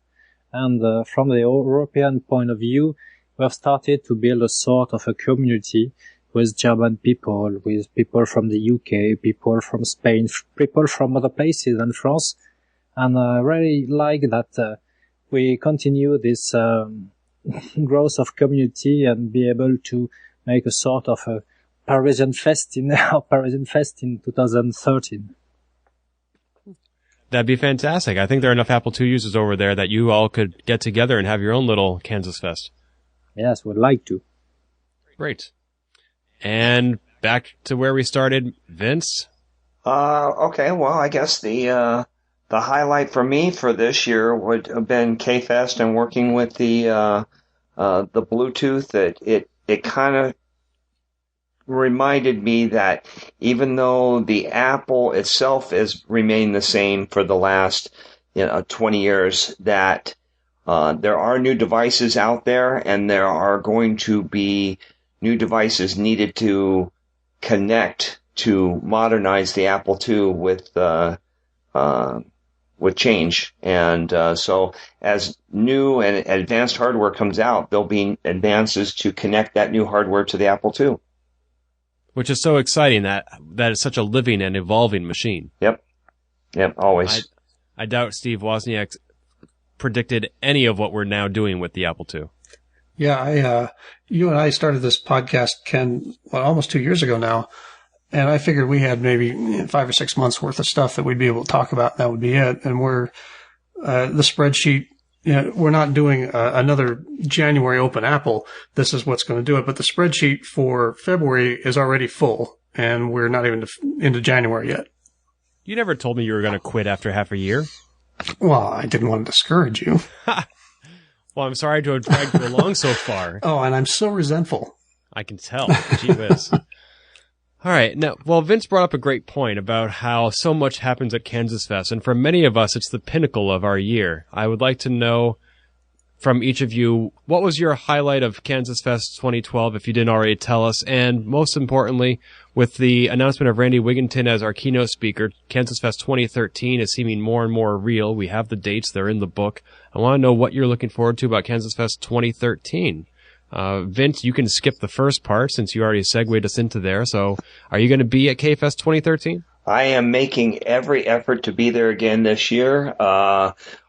Speaker 6: and from the European point of view, we have started to build a sort of a community with German people, with people from the UK, people from Spain, people from other places than France, and I really like that we continue this growth of community and be able to make a sort of a Parisian Fest in 2013.
Speaker 2: That'd be fantastic. I think there are enough Apple II users over there that you all could get together and have your own little Kansas Fest.
Speaker 6: Yes, we'd like to.
Speaker 2: Great. And back to where we started, Vince?
Speaker 5: Okay, well, I guess the highlight for me for this year would have been K-Fest and working with the Bluetooth. It kind of reminded me that even though the Apple itself has remained the same for the last 20 years, that there are new devices out there, and there are going to be new devices needed to connect to modernize the Apple II with change. And so as new and advanced hardware comes out, there'll be advances to connect that new hardware to the Apple II.
Speaker 2: Which is so exciting that it's such a living and evolving machine.
Speaker 5: Yep, always.
Speaker 2: I doubt Steve Wozniak predicted any of what we're now doing with the Apple II.
Speaker 1: Yeah, you and I started this podcast, Ken, almost 2 years ago now, and I figured we had maybe 5 or 6 months worth of stuff that we'd be able to talk about, and that would be it. And we're the spreadsheet. We're not doing another January Open Apple. This is what's going to do it. But the spreadsheet for February is already full, and we're not even into January yet.
Speaker 2: You never told me you were going to quit after half a year.
Speaker 1: Well, I didn't want to discourage you.
Speaker 2: Well, I'm sorry to have dragged you along so far.
Speaker 1: Oh, and I'm so resentful.
Speaker 2: I can tell. Gee whiz. All right. Now, well, Vince brought up a great point about how so much happens at KansasFest, and for many of us, it's the pinnacle of our year. I would like to know from each of you, what was your highlight of KansasFest 2012, if you didn't already tell us? And most importantly, with the announcement of Randy Wigginton as our keynote speaker, KansasFest 2013 is seeming more and more real. We have the dates. They're in the book. I want to know what you're looking forward to about KansasFest 2013. Vince, you can skip the first part since you already segued us into there. So are you going to be at K-Fest 2013?
Speaker 5: I am making every effort to be there again this year.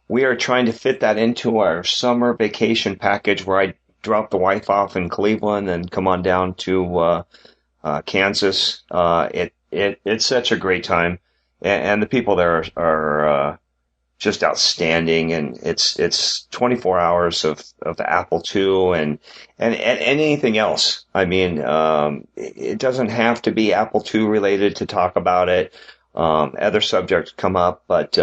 Speaker 5: we are trying to fit that into our summer vacation package where I drop the wife off in Cleveland and come on down to Kansas. It's such a great time, and the people there are just outstanding. And it's 24 hours of the Apple II and anything else. I mean, it doesn't have to be Apple II related to talk about it. Other subjects come up, but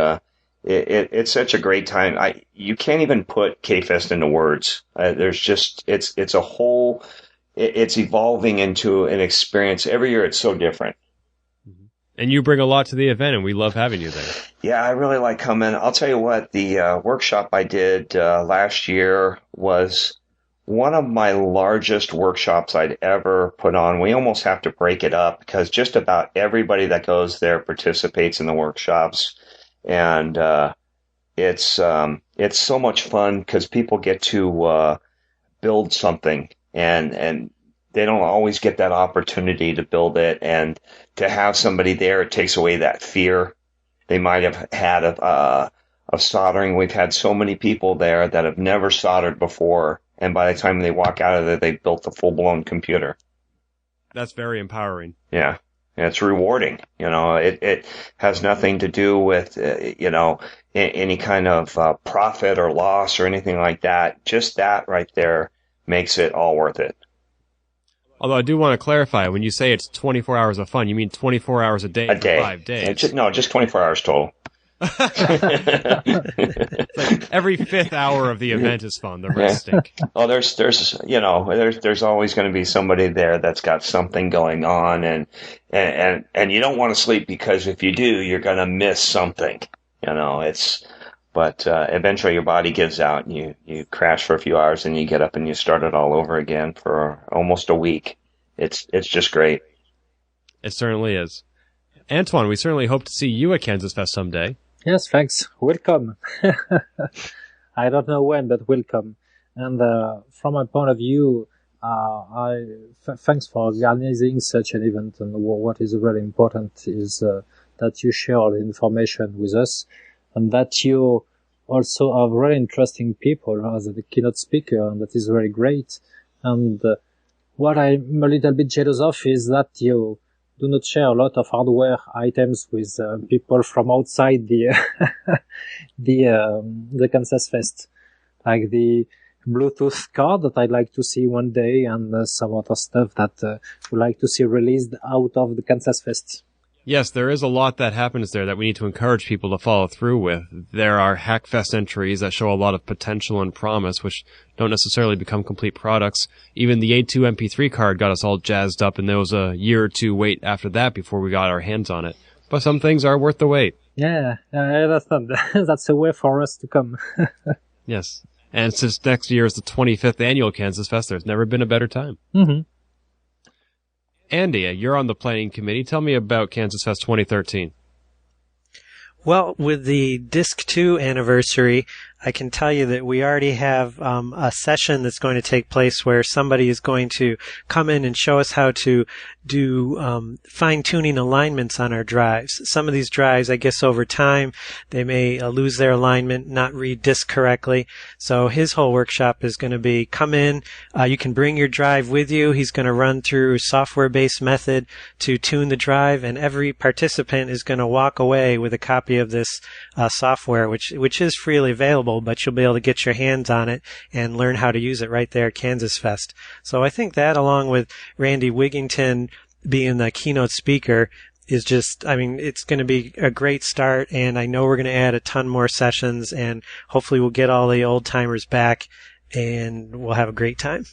Speaker 5: it's such a great time. You can't even put KFest into words. There's just it's a whole. It's evolving into an experience. Every year it's so different.
Speaker 2: And you bring a lot to the event, and we love having you there.
Speaker 5: Yeah, I really like coming. I'll tell you what, the workshop I did last year was one of my largest workshops I'd ever put on. We almost have to break it up because just about everybody that goes there participates in the workshops. And it's so much fun because people get to build something, and they don't always get that opportunity to build it. And to have somebody there, it takes away that fear they might have had of soldering. We've had so many people there that have never soldered before, and by the time they walk out of there, they've built a full-blown computer.
Speaker 2: That's very empowering.
Speaker 5: Yeah. And it's rewarding. It has nothing to do with, any kind of profit or loss or anything like that. Just that right there makes it all worth it.
Speaker 2: Although I do want to clarify, when you say it's 24 hours of fun, you mean 24 hours a day for 5 days.
Speaker 5: Just 24 hours total.
Speaker 2: Every fifth hour of the event is fun. The rest stink.
Speaker 5: Oh, there's always going to be somebody there that's got something going on, and you don't want to sleep because if you do, you're going to miss something. But eventually your body gives out, and you crash for a few hours, and you get up and you start it all over again for almost a week. It's just great.
Speaker 2: It certainly is. Antoine, we certainly hope to see you at KansasFest someday.
Speaker 6: Yes, thanks. Welcome. I don't know when, but welcome. And from my point of view, thanks for organizing such an event. And what is very important is that you share all the information with us, and that you also are very interesting people as a keynote speaker, and that is very great. And what I'm a little bit jealous of is that you do not share a lot of hardware items with people from outside the KansasFest, like the Bluetooth card that I'd like to see one day, and some other stuff that we'd like to see released out of the KansasFest.
Speaker 2: Yes, there is a lot that happens there that we need to encourage people to follow through with. There are Hackfest entries that show a lot of potential and promise, which don't necessarily become complete products. Even the A2 MP3 card got us all jazzed up, and there was a year or two wait after that before we got our hands on it. But some things are worth the wait.
Speaker 6: Yeah, I understand. That's a way for us to come.
Speaker 2: Yes. And since next year is the 25th annual KansasFest, there's never been a better time.
Speaker 6: Mm-hmm.
Speaker 2: Andy, you're on the planning committee. Tell me about KansasFest 2013.
Speaker 3: Well, with the Disc 2 anniversary, I can tell you that we already have a session that's going to take place where somebody is going to come in and show us how to do fine-tuning alignments on our drives. Some of these drives, I guess over time, they may lose their alignment, not read disk correctly. So his whole workshop is going to be come in, you can bring your drive with you. He's going to run through a software-based method to tune the drive, and every participant is going to walk away with a copy of this software, which is freely available, but you'll be able to get your hands on it and learn how to use it right there at KansasFest. So I think that, along with Randy Wigington being the keynote speaker, is just, it's going to be a great start, and I know we're going to add a ton more sessions, and hopefully we'll get all the old timers back, and we'll have a great time.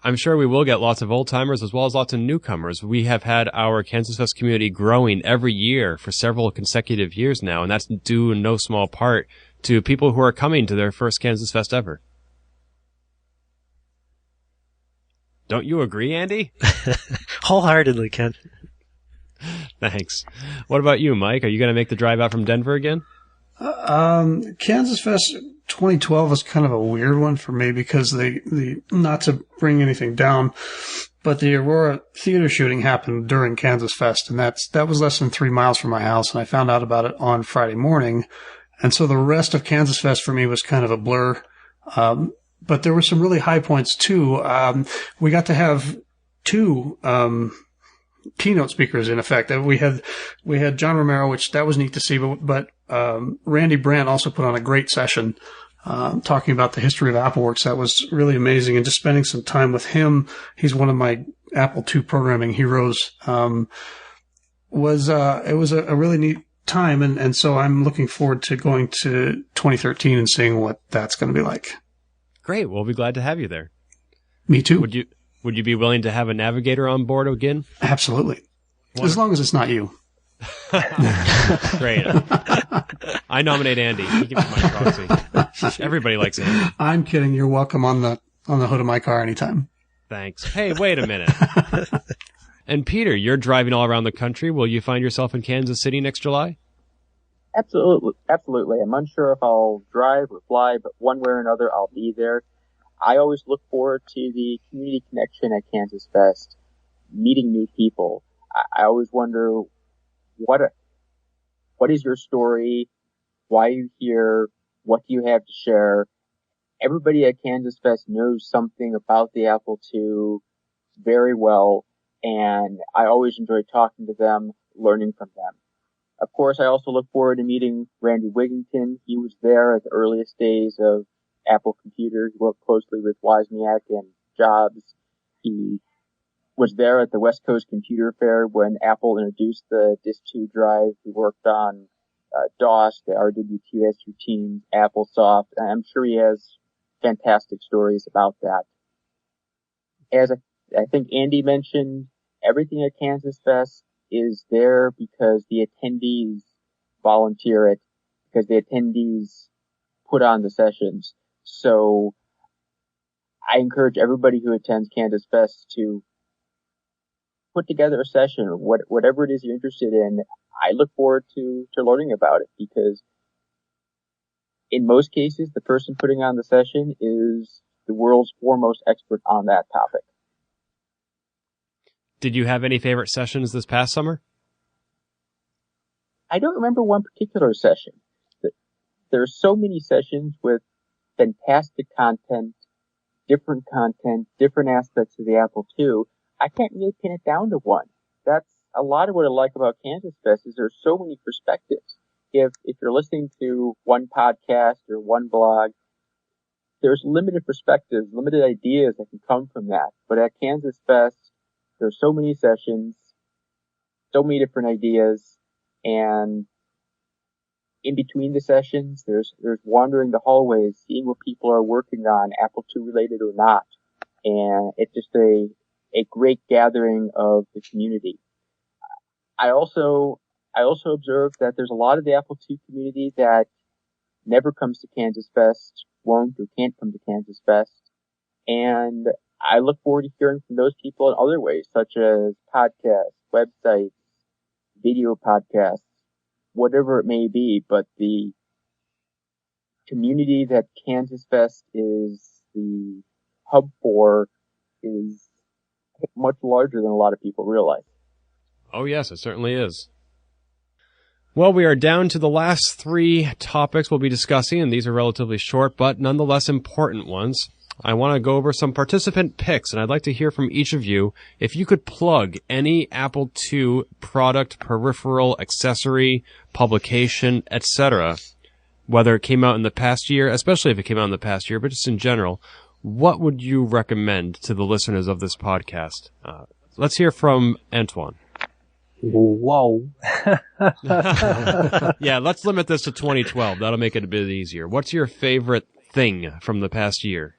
Speaker 2: I'm sure we will get lots of old-timers as well as lots of newcomers. We have had our KansasFest community growing every year for several consecutive years now, and that's due in no small part to people who are coming to their first KansasFest ever. Don't you agree, Andy?
Speaker 3: Wholeheartedly, Ken.
Speaker 2: Thanks. What about you, Mike? Are you going to make the drive out from Denver again?
Speaker 1: KansasFest 2012 was kind of a weird one for me because the not to bring anything down, but the Aurora theater shooting happened during KansasFest, and that was less than 3 miles from my house, and I found out about it on Friday morning. And so the rest of KansasFest for me was kind of a blur. But there were some really high points too. We got to have two keynote speakers in effect. We had John Romero, which that was neat to see, but Randy Brandt also put on a great session talking about the history of AppleWorks. That was really amazing, and just spending some time with him. He's one of my Apple II programming heroes. It was a really neat time, and so I'm looking forward to going to 2013 and seeing what that's going to be like.
Speaker 2: Great. We'll be glad to have you there.
Speaker 1: Me too.
Speaker 2: Would you be willing to have a navigator on board again?
Speaker 1: Absolutely. Wonderful. As long as it's not you.
Speaker 2: Great. I nominate Andy. He can be my proxy. Everybody likes Andy.
Speaker 1: I'm kidding. You're welcome on the hood of my car anytime.
Speaker 2: Thanks. Hey, wait a minute. And Peter, you're driving all around the country. Will you find yourself in Kansas City next July?
Speaker 4: Absolutely. I'm unsure if I'll drive or fly, but one way or another, I'll be there. I always look forward to the community connection at KansasFest, meeting new people. I always wonder, what is your story? Why are you here? What do you have to share? Everybody at KansasFest knows something about the Apple II very well, and I always enjoy talking to them, learning from them. Of course, I also look forward to meeting Randy Wigington. He was there at the earliest days of Apple Computers. He worked closely with Wozniak and Jobs. He was there at the West Coast Computer Fair when Apple introduced the Disk2 drive. He worked on DOS, the RWQS routines, AppleSoft. And I'm sure he has fantastic stories about that. As I think Andy mentioned, everything at KansasFest is there because the attendees volunteer it, because the attendees put on the sessions. So I encourage everybody who attends KansasFest to put together a session, or whatever it is you're interested in. I look forward to learning about it, because in most cases, the person putting on the session is the world's foremost expert on that topic.
Speaker 2: Did you have any favorite sessions this past summer?
Speaker 4: I don't remember one particular session. There are so many sessions with fantastic content, different aspects of the Apple II. I can't really pin it down to one. That's a lot of what I like about KansasFest, is there's so many perspectives. If you're listening to one podcast or one blog, there's limited perspectives, limited ideas that can come from that. But at KansasFest, there's so many sessions, so many different ideas, and in between the sessions, there's wandering the hallways, seeing what people are working on, Apple II related or not. And it's just a great gathering of the community. I also observed that there's a lot of the Apple II community that never comes to KansasFest, won't or can't come to KansasFest. And I look forward to hearing from those people in other ways, such as podcasts, websites, video podcasts, whatever it may be. But the community that KansasFest is the hub for is much larger than a lot of people realize.
Speaker 2: Oh, yes, it certainly is. Well, we are down to the last three topics we'll be discussing, and these are relatively short, but nonetheless important ones. I want to go over some participant picks, and I'd like to hear from each of you if you could plug any Apple II product, peripheral, accessory, publication, etc., whether it came out in the past year, especially if it came out in the past year, but just in general. What would you recommend to the listeners of this podcast? Let's hear from Antoine.
Speaker 6: Wow.
Speaker 2: Yeah, let's limit this to 2012. That'll make it a bit easier. What's your favorite thing from the past year?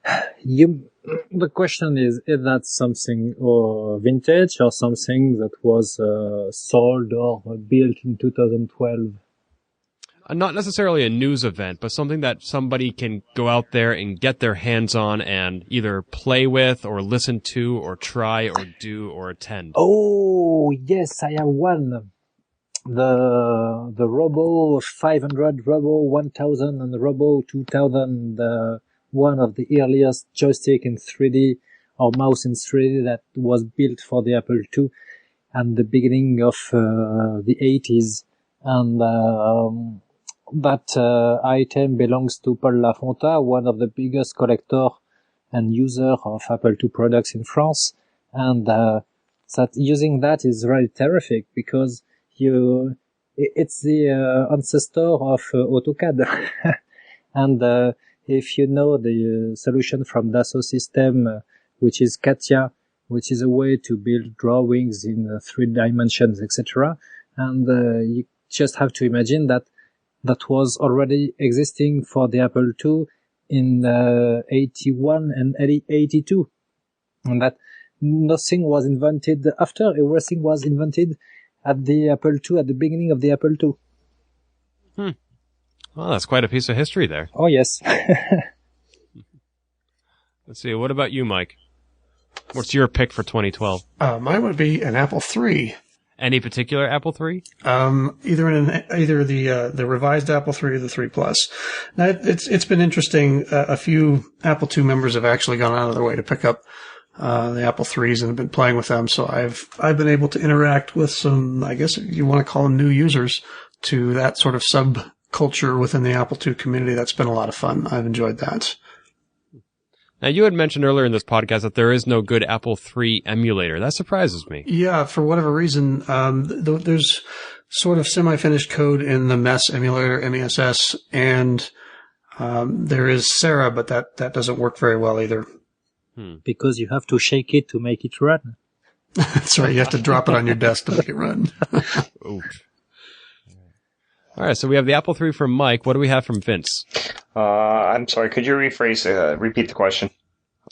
Speaker 6: The question is that something vintage or something that was sold or built in 2012?
Speaker 2: Not necessarily a news event, but something that somebody can go out there and get their hands on and either play with or listen to or try or do or attend.
Speaker 6: Oh, yes, I have one. The Robo 500, Robo 1000, and the Robo 2000, one of the earliest joystick in 3D or mouse in 3D that was built for the Apple II and the beginning of the 80s. And item belongs to Paul Lafonta, one of the biggest collector and user of Apple II products in France. And that using that is really terrific because it's the ancestor of AutoCAD. And if you know the solution from Dassault System, which is CATIA, which is a way to build drawings in 3 dimensions, etc. And you just have to imagine that was already existing for the Apple II in 81 and 82. And that nothing was invented after, everything was invented at the Apple II, at the beginning of the Apple II.
Speaker 2: Well, that's quite a piece of history there.
Speaker 6: Oh, yes.
Speaker 2: Let's see, what about you, Mike? What's your pick for 2012?
Speaker 1: Mine would be an Apple III.
Speaker 2: Any particular Apple III?
Speaker 1: Either the revised Apple III or the III Plus. Now, it's been interesting. A few Apple II members have actually gone out of their way to pick up the Apple IIIs and have been playing with them. So I've been able to interact with some, I guess you want to call them new users to that sort of subculture within the Apple II community. That's been a lot of fun. I've enjoyed that.
Speaker 2: Now, you had mentioned earlier in this podcast that there is no good Apple III emulator. That surprises me.
Speaker 1: Yeah, for whatever reason, there's sort of semi-finished code in the MESS emulator, MESS, and there is Sarah, but that doesn't work very well either.
Speaker 6: Because you have to shake it to make it run.
Speaker 1: That's right. You have to drop it on your desk to make it run.
Speaker 2: Oof. All right, so we have the Apple III from Mike. What do we have from Vince?
Speaker 5: I'm sorry, could you repeat the question?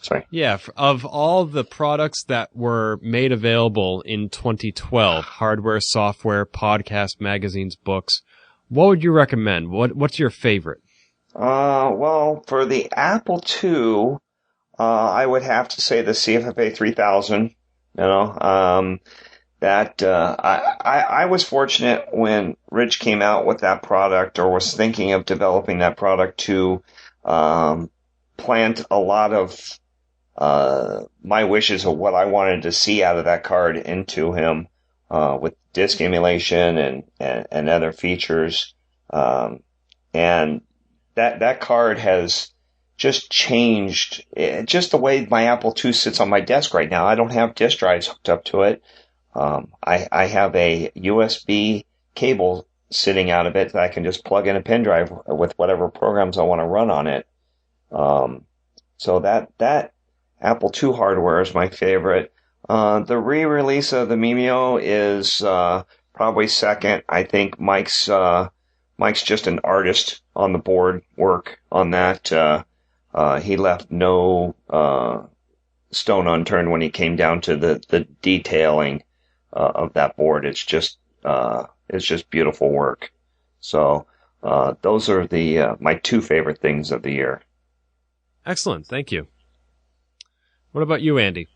Speaker 5: Sorry.
Speaker 2: Yeah, of all the products that were made available in 2012, hardware, software, podcasts, magazines, books, what would you recommend? What's your favorite?
Speaker 5: Well, for the Apple II, I would have to say the CFFA 3000. I was fortunate when Rich came out with that product or was thinking of developing that product to plant a lot of my wishes of what I wanted to see out of that card into him with disk emulation and other features. And that card has just changed just the way my Apple II sits on my desk right now. I don't have disk drives hooked up to it. I have a USB cable sitting out of it that I can just plug in a pen drive with whatever programs I want to run on it. So that Apple II hardware is my favorite. The re-release of the Vignau is probably second. I think Mike's just an artist on the board work on that. He left no stone unturned when he came down to the detailing of that board. It's just beautiful work. So those are my two favorite things of the year.
Speaker 2: Excellent, thank you. What about you, Andy?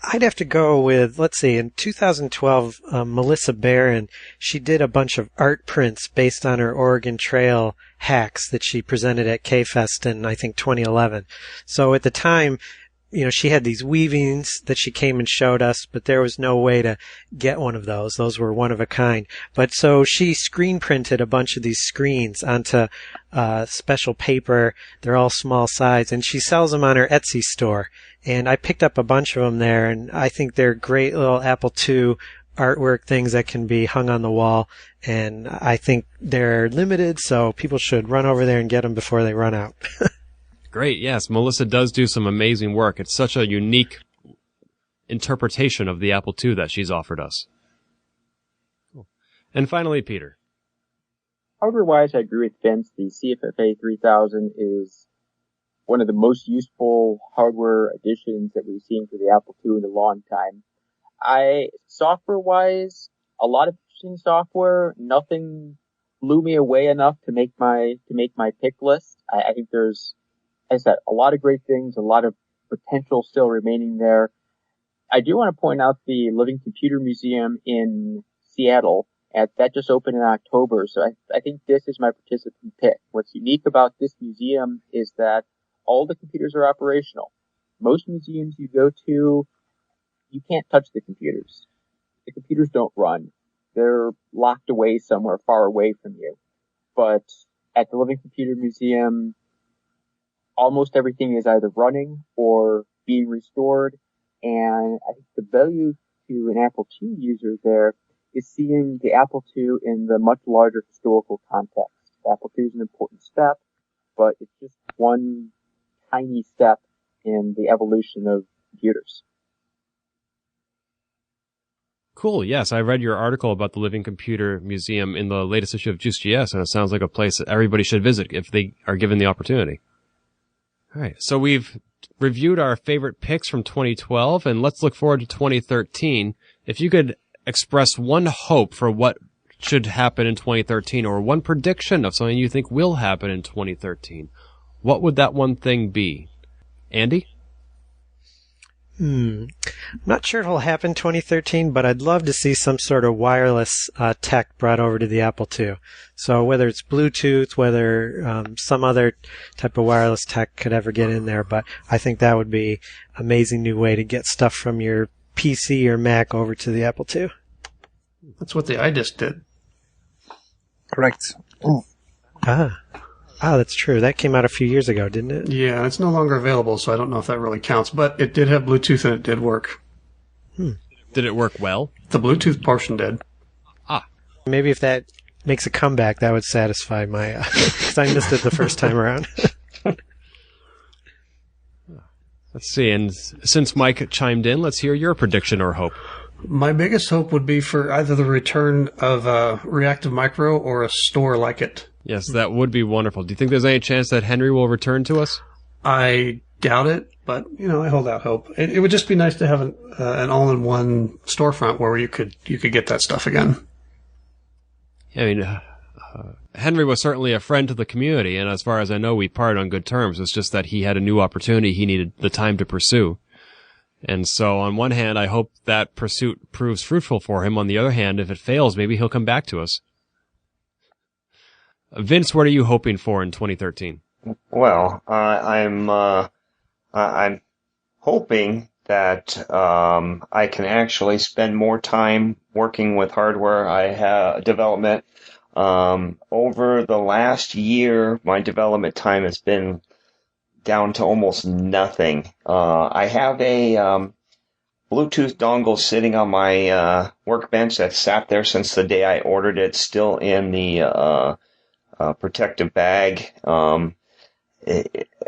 Speaker 3: I'd have to go with, let's see, in 2012, Melissa Barron, she did a bunch of art prints based on her Oregon Trail hacks that she presented at K-Fest in, I think, 2011. So at the time, she had these weavings that she came and showed us, but there was no way to get one of those. Those were one of a kind. But so she screen printed a bunch of these screens onto special paper. They're all small size, and she sells them on her Etsy store. And I picked up a bunch of them there, and I think they're great little Apple II artwork things that can be hung on the wall. And I think they're limited, so people should run over there and get them before they run out.
Speaker 2: Great, yes. Melissa does do some amazing work. It's such a unique interpretation of the Apple II that she's offered us. Cool. And finally, Peter.
Speaker 4: Hardware-wise, I agree with Vince. The CFFA 3000 is one of the most useful hardware additions that we've seen for the Apple II in a long time. Software-wise, a lot of interesting software. Nothing blew me away enough to make my pick list. I think there's, as I said, a lot of great things, a lot of potential still remaining there. I do want to point out the Living Computer Museum in Seattle. That just opened in October, so I think this is my participant pick. What's unique about this museum is that all the computers are operational. Most museums you go to, you can't touch the computers. The computers don't run. They're locked away somewhere far away from you. But at the Living Computer Museum, almost everything is either running or being restored. And I think the value to an Apple II user there is seeing the Apple II in the much larger historical context. Apple II is an important step, but it's just one tiny step in the evolution of computers.
Speaker 2: Cool. Yes, I read your article about the Living Computer Museum in the latest issue of Juiced.GS, and it sounds like a place that everybody should visit if they are given the opportunity. All right. So we've reviewed our favorite picks from 2012, and let's look forward to 2013. If you could express one hope for what should happen in 2013, or one prediction of something you think will happen in 2013, what would that one thing be? Andy?
Speaker 3: I'm not sure it'll happen 2013, but I'd love to see some sort of wireless tech brought over to the Apple II. So whether it's Bluetooth, whether some other type of wireless tech could ever get in there, but I think that would be an amazing new way to get stuff from your PC or Mac over to the Apple II.
Speaker 1: That's what the iDisk did.
Speaker 6: Correct.
Speaker 3: That's true. That came out a few years ago, didn't it?
Speaker 1: Yeah, it's no longer available, so I don't know if that really counts. But it did have Bluetooth and it did work.
Speaker 2: Did it work well?
Speaker 1: The Bluetooth portion did.
Speaker 3: Maybe if that makes a comeback, that would satisfy my... because I missed it the first time around.
Speaker 2: Let's see, and since Mike chimed in, let's hear your prediction or hope.
Speaker 1: My biggest hope would be for either the return of Reactive Micro or a store like it.
Speaker 2: Yes, that would be wonderful. Do you think there's any chance that Henry will return to us?
Speaker 1: I doubt it, but, I hold out hope. It would just be nice to have an all-in-one storefront where you could get that stuff again.
Speaker 2: I mean, Henry was certainly a friend to the community, and as far as I know, we parted on good terms. It's just that he had a new opportunity he needed the time to pursue. And so, on one hand, I hope that pursuit proves fruitful for him. On the other hand, if it fails, maybe he'll come back to us. Vince, what are you hoping for in 2013?
Speaker 5: Well, I'm hoping that I can actually spend more time working with hardware I have development. Over the last year, my development time has been down to almost nothing. I have a Bluetooth dongle sitting on my workbench that's sat there since the day I ordered it, still in the protective bag.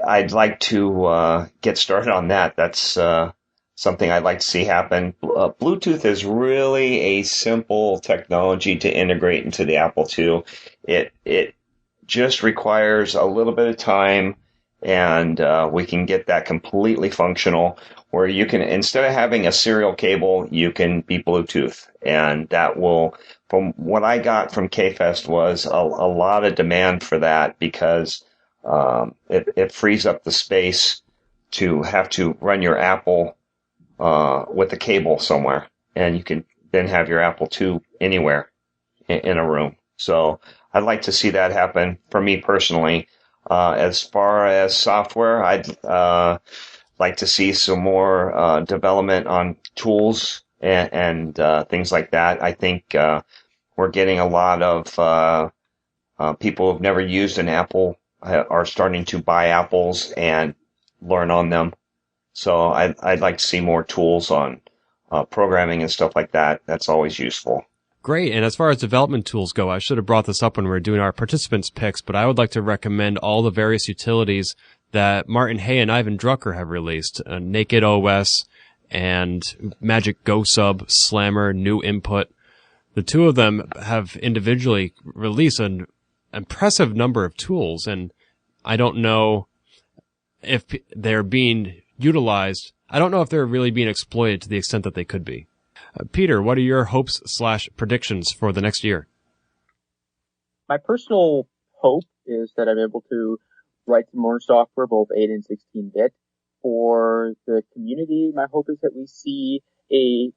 Speaker 5: I'd like to get started on that. That's something I'd like to see happen. Bluetooth is really a simple technology to integrate into the Apple II. It just requires a little bit of time, and we can get that completely functional, where you can, instead of having a serial cable, you can be Bluetooth. And that will, from what I got from KFest, was a lot of demand for that, because it frees up the space to have to run your Apple with a cable somewhere, and you can then have your Apple II anywhere in a room. So I'd like to see that happen for me personally. As far as software, I'd like to see some more development on tools and things like that. I think we're getting a lot of people who've never used an Apple are starting to buy Apples and learn on them. So I'd like to see more tools on programming and stuff like that. That's always useful.
Speaker 2: Great. And as far as development tools go, I should have brought this up when we were doing our participants picks, but I would like to recommend all the various utilities that Martin Hay and Ivan Drucker have released. Naked OS and Magic Go Sub, Slammer, New Input. The two of them have individually released an impressive number of tools, and I don't know if they're being utilized. I don't know if they're really being exploited to the extent that they could be. Peter, what are your hopes / predictions for the next year?
Speaker 4: My personal hope is that I'm able to write some more software, both 8 and 16-bit. For the community, my hope is that we see a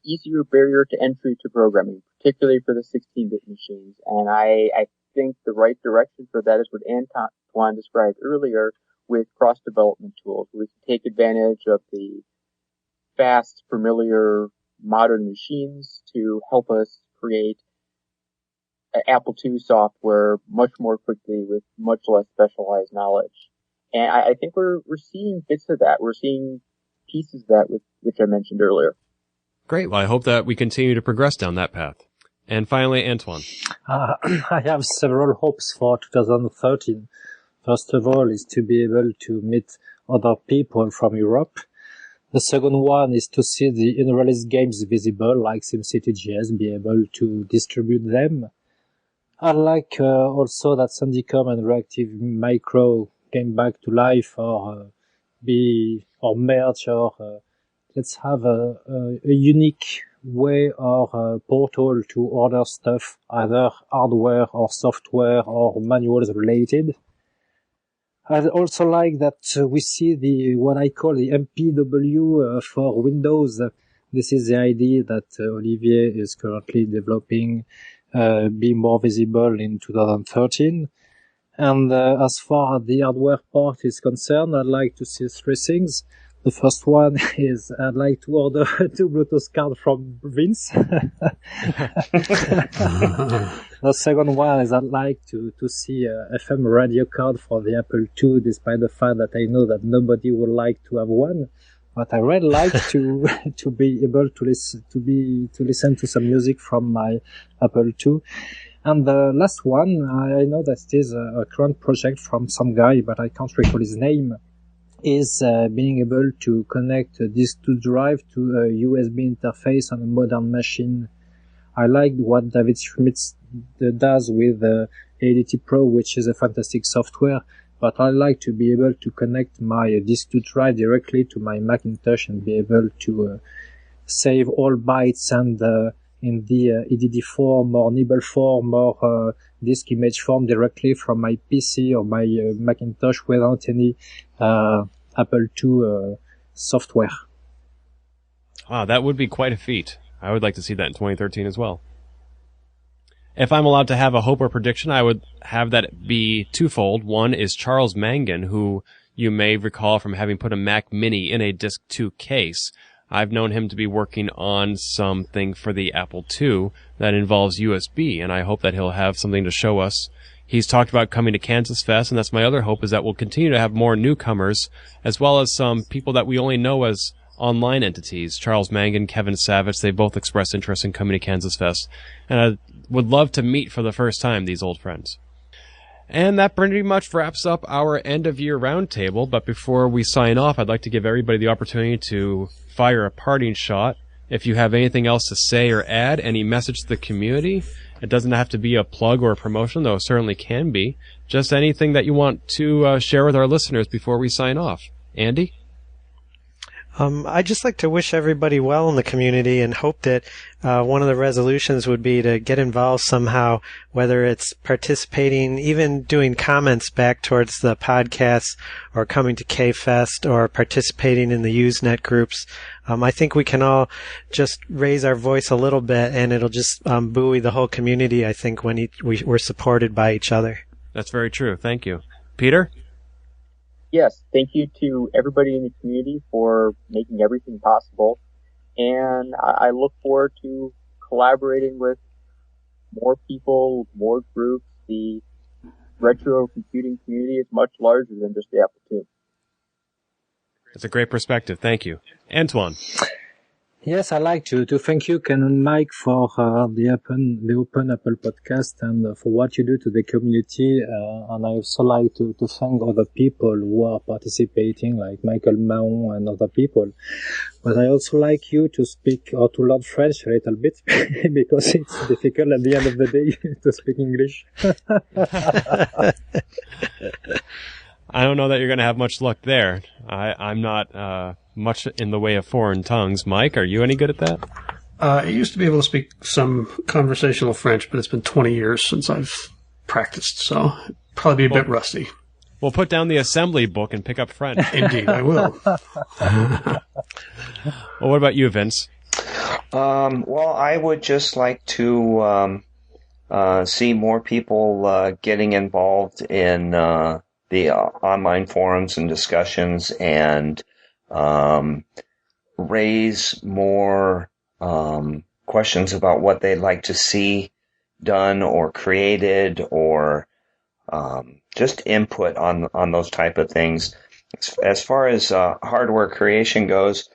Speaker 4: easier barrier to entry to programming, particularly for the 16-bit machines. And I think the right direction for that is what Antoine described earlier with cross-development tools. We can take advantage of the fast, familiar, modern machines to help us create Apple II software much more quickly with much less specialized knowledge. And I think we're seeing bits of that. We're seeing pieces of that, which I mentioned earlier.
Speaker 2: Great. Well, I hope that we continue to progress down that path. And finally, Antoine.
Speaker 6: I have several hopes for 2013. First of all is to be able to meet other people from Europe. The second one is to see the unreleased games visible, like SimCity.js, be able to distribute them. I like also that Sandycom and Reactive Micro came back to life, or merge, or let's have a unique way or portal to order stuff, either hardware or software or manuals related. I also like that we see what I call the MPW for Windows. This is the idea that Olivier is currently developing, be more visible in 2013. And as far as the hardware part is concerned, I'd like to see three things. The first one is I'd like to order 2 Bluetooth cards from Vince. The second one is I'd like to see a FM radio card for the Apple II, despite the fact that I know that nobody would like to have one. But I really like to be able to listen to some music from my Apple II. And the last one, I know that it is a current project from some guy, but I can't recall his name, is being able to connect this to drive to a USB interface on a modern machine. I like what David Schmitz does with ADT Pro, which is a fantastic software, but I like to be able to connect my disk to drive directly to my Macintosh and be able to save all bytes and in the EDD form or nibble form or disk image form directly from my PC or my Macintosh without any Apple II software.
Speaker 2: Wow, that would be quite a feat. I would like to see that in 2013 as well. If I'm allowed to have a hope or prediction, I would have that be twofold. One is Charles Mangan, who you may recall from having put a Mac Mini in a Disk 2 case. I've known him to be working on something for the Apple II that involves USB, and I hope that he'll have something to show us. He's talked about coming to KansasFest, and that's my other hope, is that we'll continue to have more newcomers, as well as some people that we only know as online entities. Charles Mangan, Kevin Savage, they both expressed interest in coming to KansasFest, and I would love to meet for the first time these old friends. And that pretty much wraps up our end-of-year roundtable, but before we sign off, I'd like to give everybody the opportunity to fire a parting shot. If you have anything else to say or add, any message to the community, it doesn't have to be a plug or a promotion, though it certainly can be. Just anything that you want to share with our listeners before we sign off. Andy?
Speaker 3: I'd just like to wish everybody well in the community and hope that one of the resolutions would be to get involved somehow, whether it's participating, even doing comments back towards the podcast, or coming to K-Fest, or participating in the Usenet groups. I think we can all just raise our voice a little bit, and it'll just buoy the whole community, I think, when we're supported by each other.
Speaker 2: That's very true. Thank you. Peter?
Speaker 4: Yes, thank you to everybody in the community for making everything possible. And I look forward to collaborating with more people, more groups. The retro computing community is much larger than just the Apple II.
Speaker 2: That's a great perspective. Thank you. Antoine?
Speaker 6: Yes, I'd like to thank you, Ken and Mike, for the Open Apple podcast and for what you do to the community. And I also like to thank other people who are participating, like Michael Mahon and other people. But I also like you to speak or to learn French a little bit because it's difficult at the end of the day to speak English.
Speaker 2: I don't know that you're going to have much luck there. I'm not much in the way of foreign tongues. Mike, are you any good at that?
Speaker 1: I used to be able to speak some conversational French, but it's been 20 years since I've practiced, so probably be a bit rusty.
Speaker 2: We'll put down the assembly book and pick up French.
Speaker 1: Indeed, I will.
Speaker 2: Well, what about you, Vince?
Speaker 5: Well, I would just like to see more people getting involved in the online forums and discussions, and raise more questions about what they'd like to see done or created, or just input on those type of things. As far as hardware creation goes,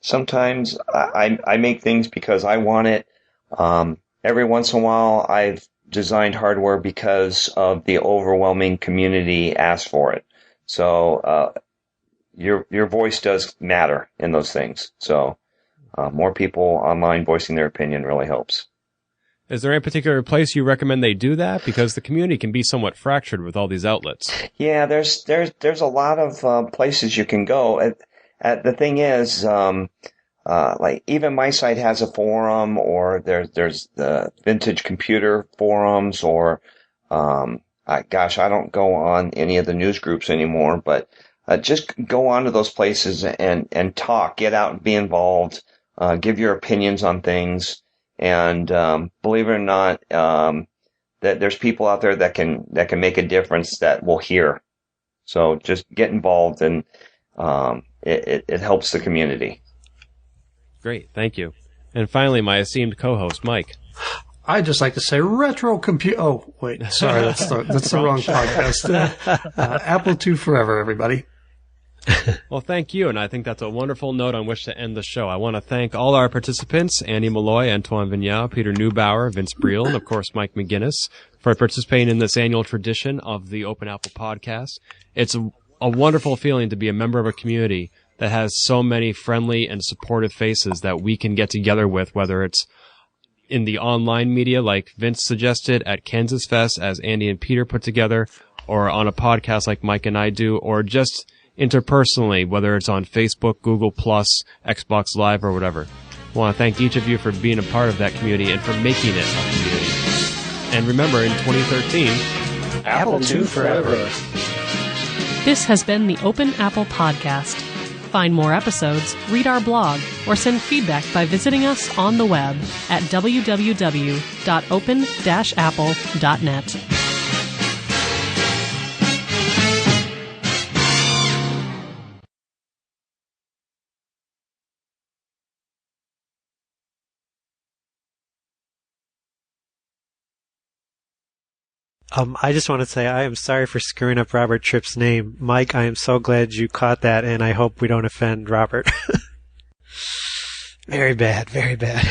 Speaker 5: sometimes I make things because I want it. Every once in a while, I've designed hardware because of the overwhelming community asked for it. So your voice does matter in those things. So more people online voicing their opinion really helps.
Speaker 2: Is there any particular place you recommend they do that? Because the community can be somewhat fractured with all these outlets.
Speaker 5: Yeah, there's a lot of places you can go. The thing is, like even my site has a forum, or there's the vintage computer forums, or I don't go on any of the news groups anymore. But just go onto those places and talk, get out and be involved, give your opinions on things. And believe it or not, that there's people out there that can make a difference that will hear. So just get involved, and it helps the community.
Speaker 2: Great, thank you. And finally, my esteemed co-host, Mike.
Speaker 1: I'd just like to say retro compute. Oh, wait, sorry, that's the wrong podcast. Apple II forever, everybody.
Speaker 2: Well, thank you, and I think that's a wonderful note on which to end the show. I want to thank all our participants, Andy Molloy, Antoine Vignau, Peter Neubauer, Vince Briel, and of course Mike McGinnis, for participating in this annual tradition of the Open Apple Podcast. It's a wonderful feeling to be a member of a community that has so many friendly and supportive faces that we can get together with, whether it's in the online media like Vince suggested at KansasFest, as Andy and Peter put together, or on a podcast like Mike and I do, or just interpersonally, whether it's on Facebook, Google+, Xbox Live, or whatever. I want to thank each of you for being a part of that community and for making it a community. And remember, in 2013,
Speaker 3: Apple II forever.
Speaker 7: This has been the Open Apple Podcast. Find more episodes, read our blog, or send feedback by visiting us on the web at www.open-apple.net.
Speaker 3: I just want to say I am sorry for screwing up Robert Tripp's name. Mike, I am so glad you caught that, and I hope we don't offend Robert. Very bad, very bad.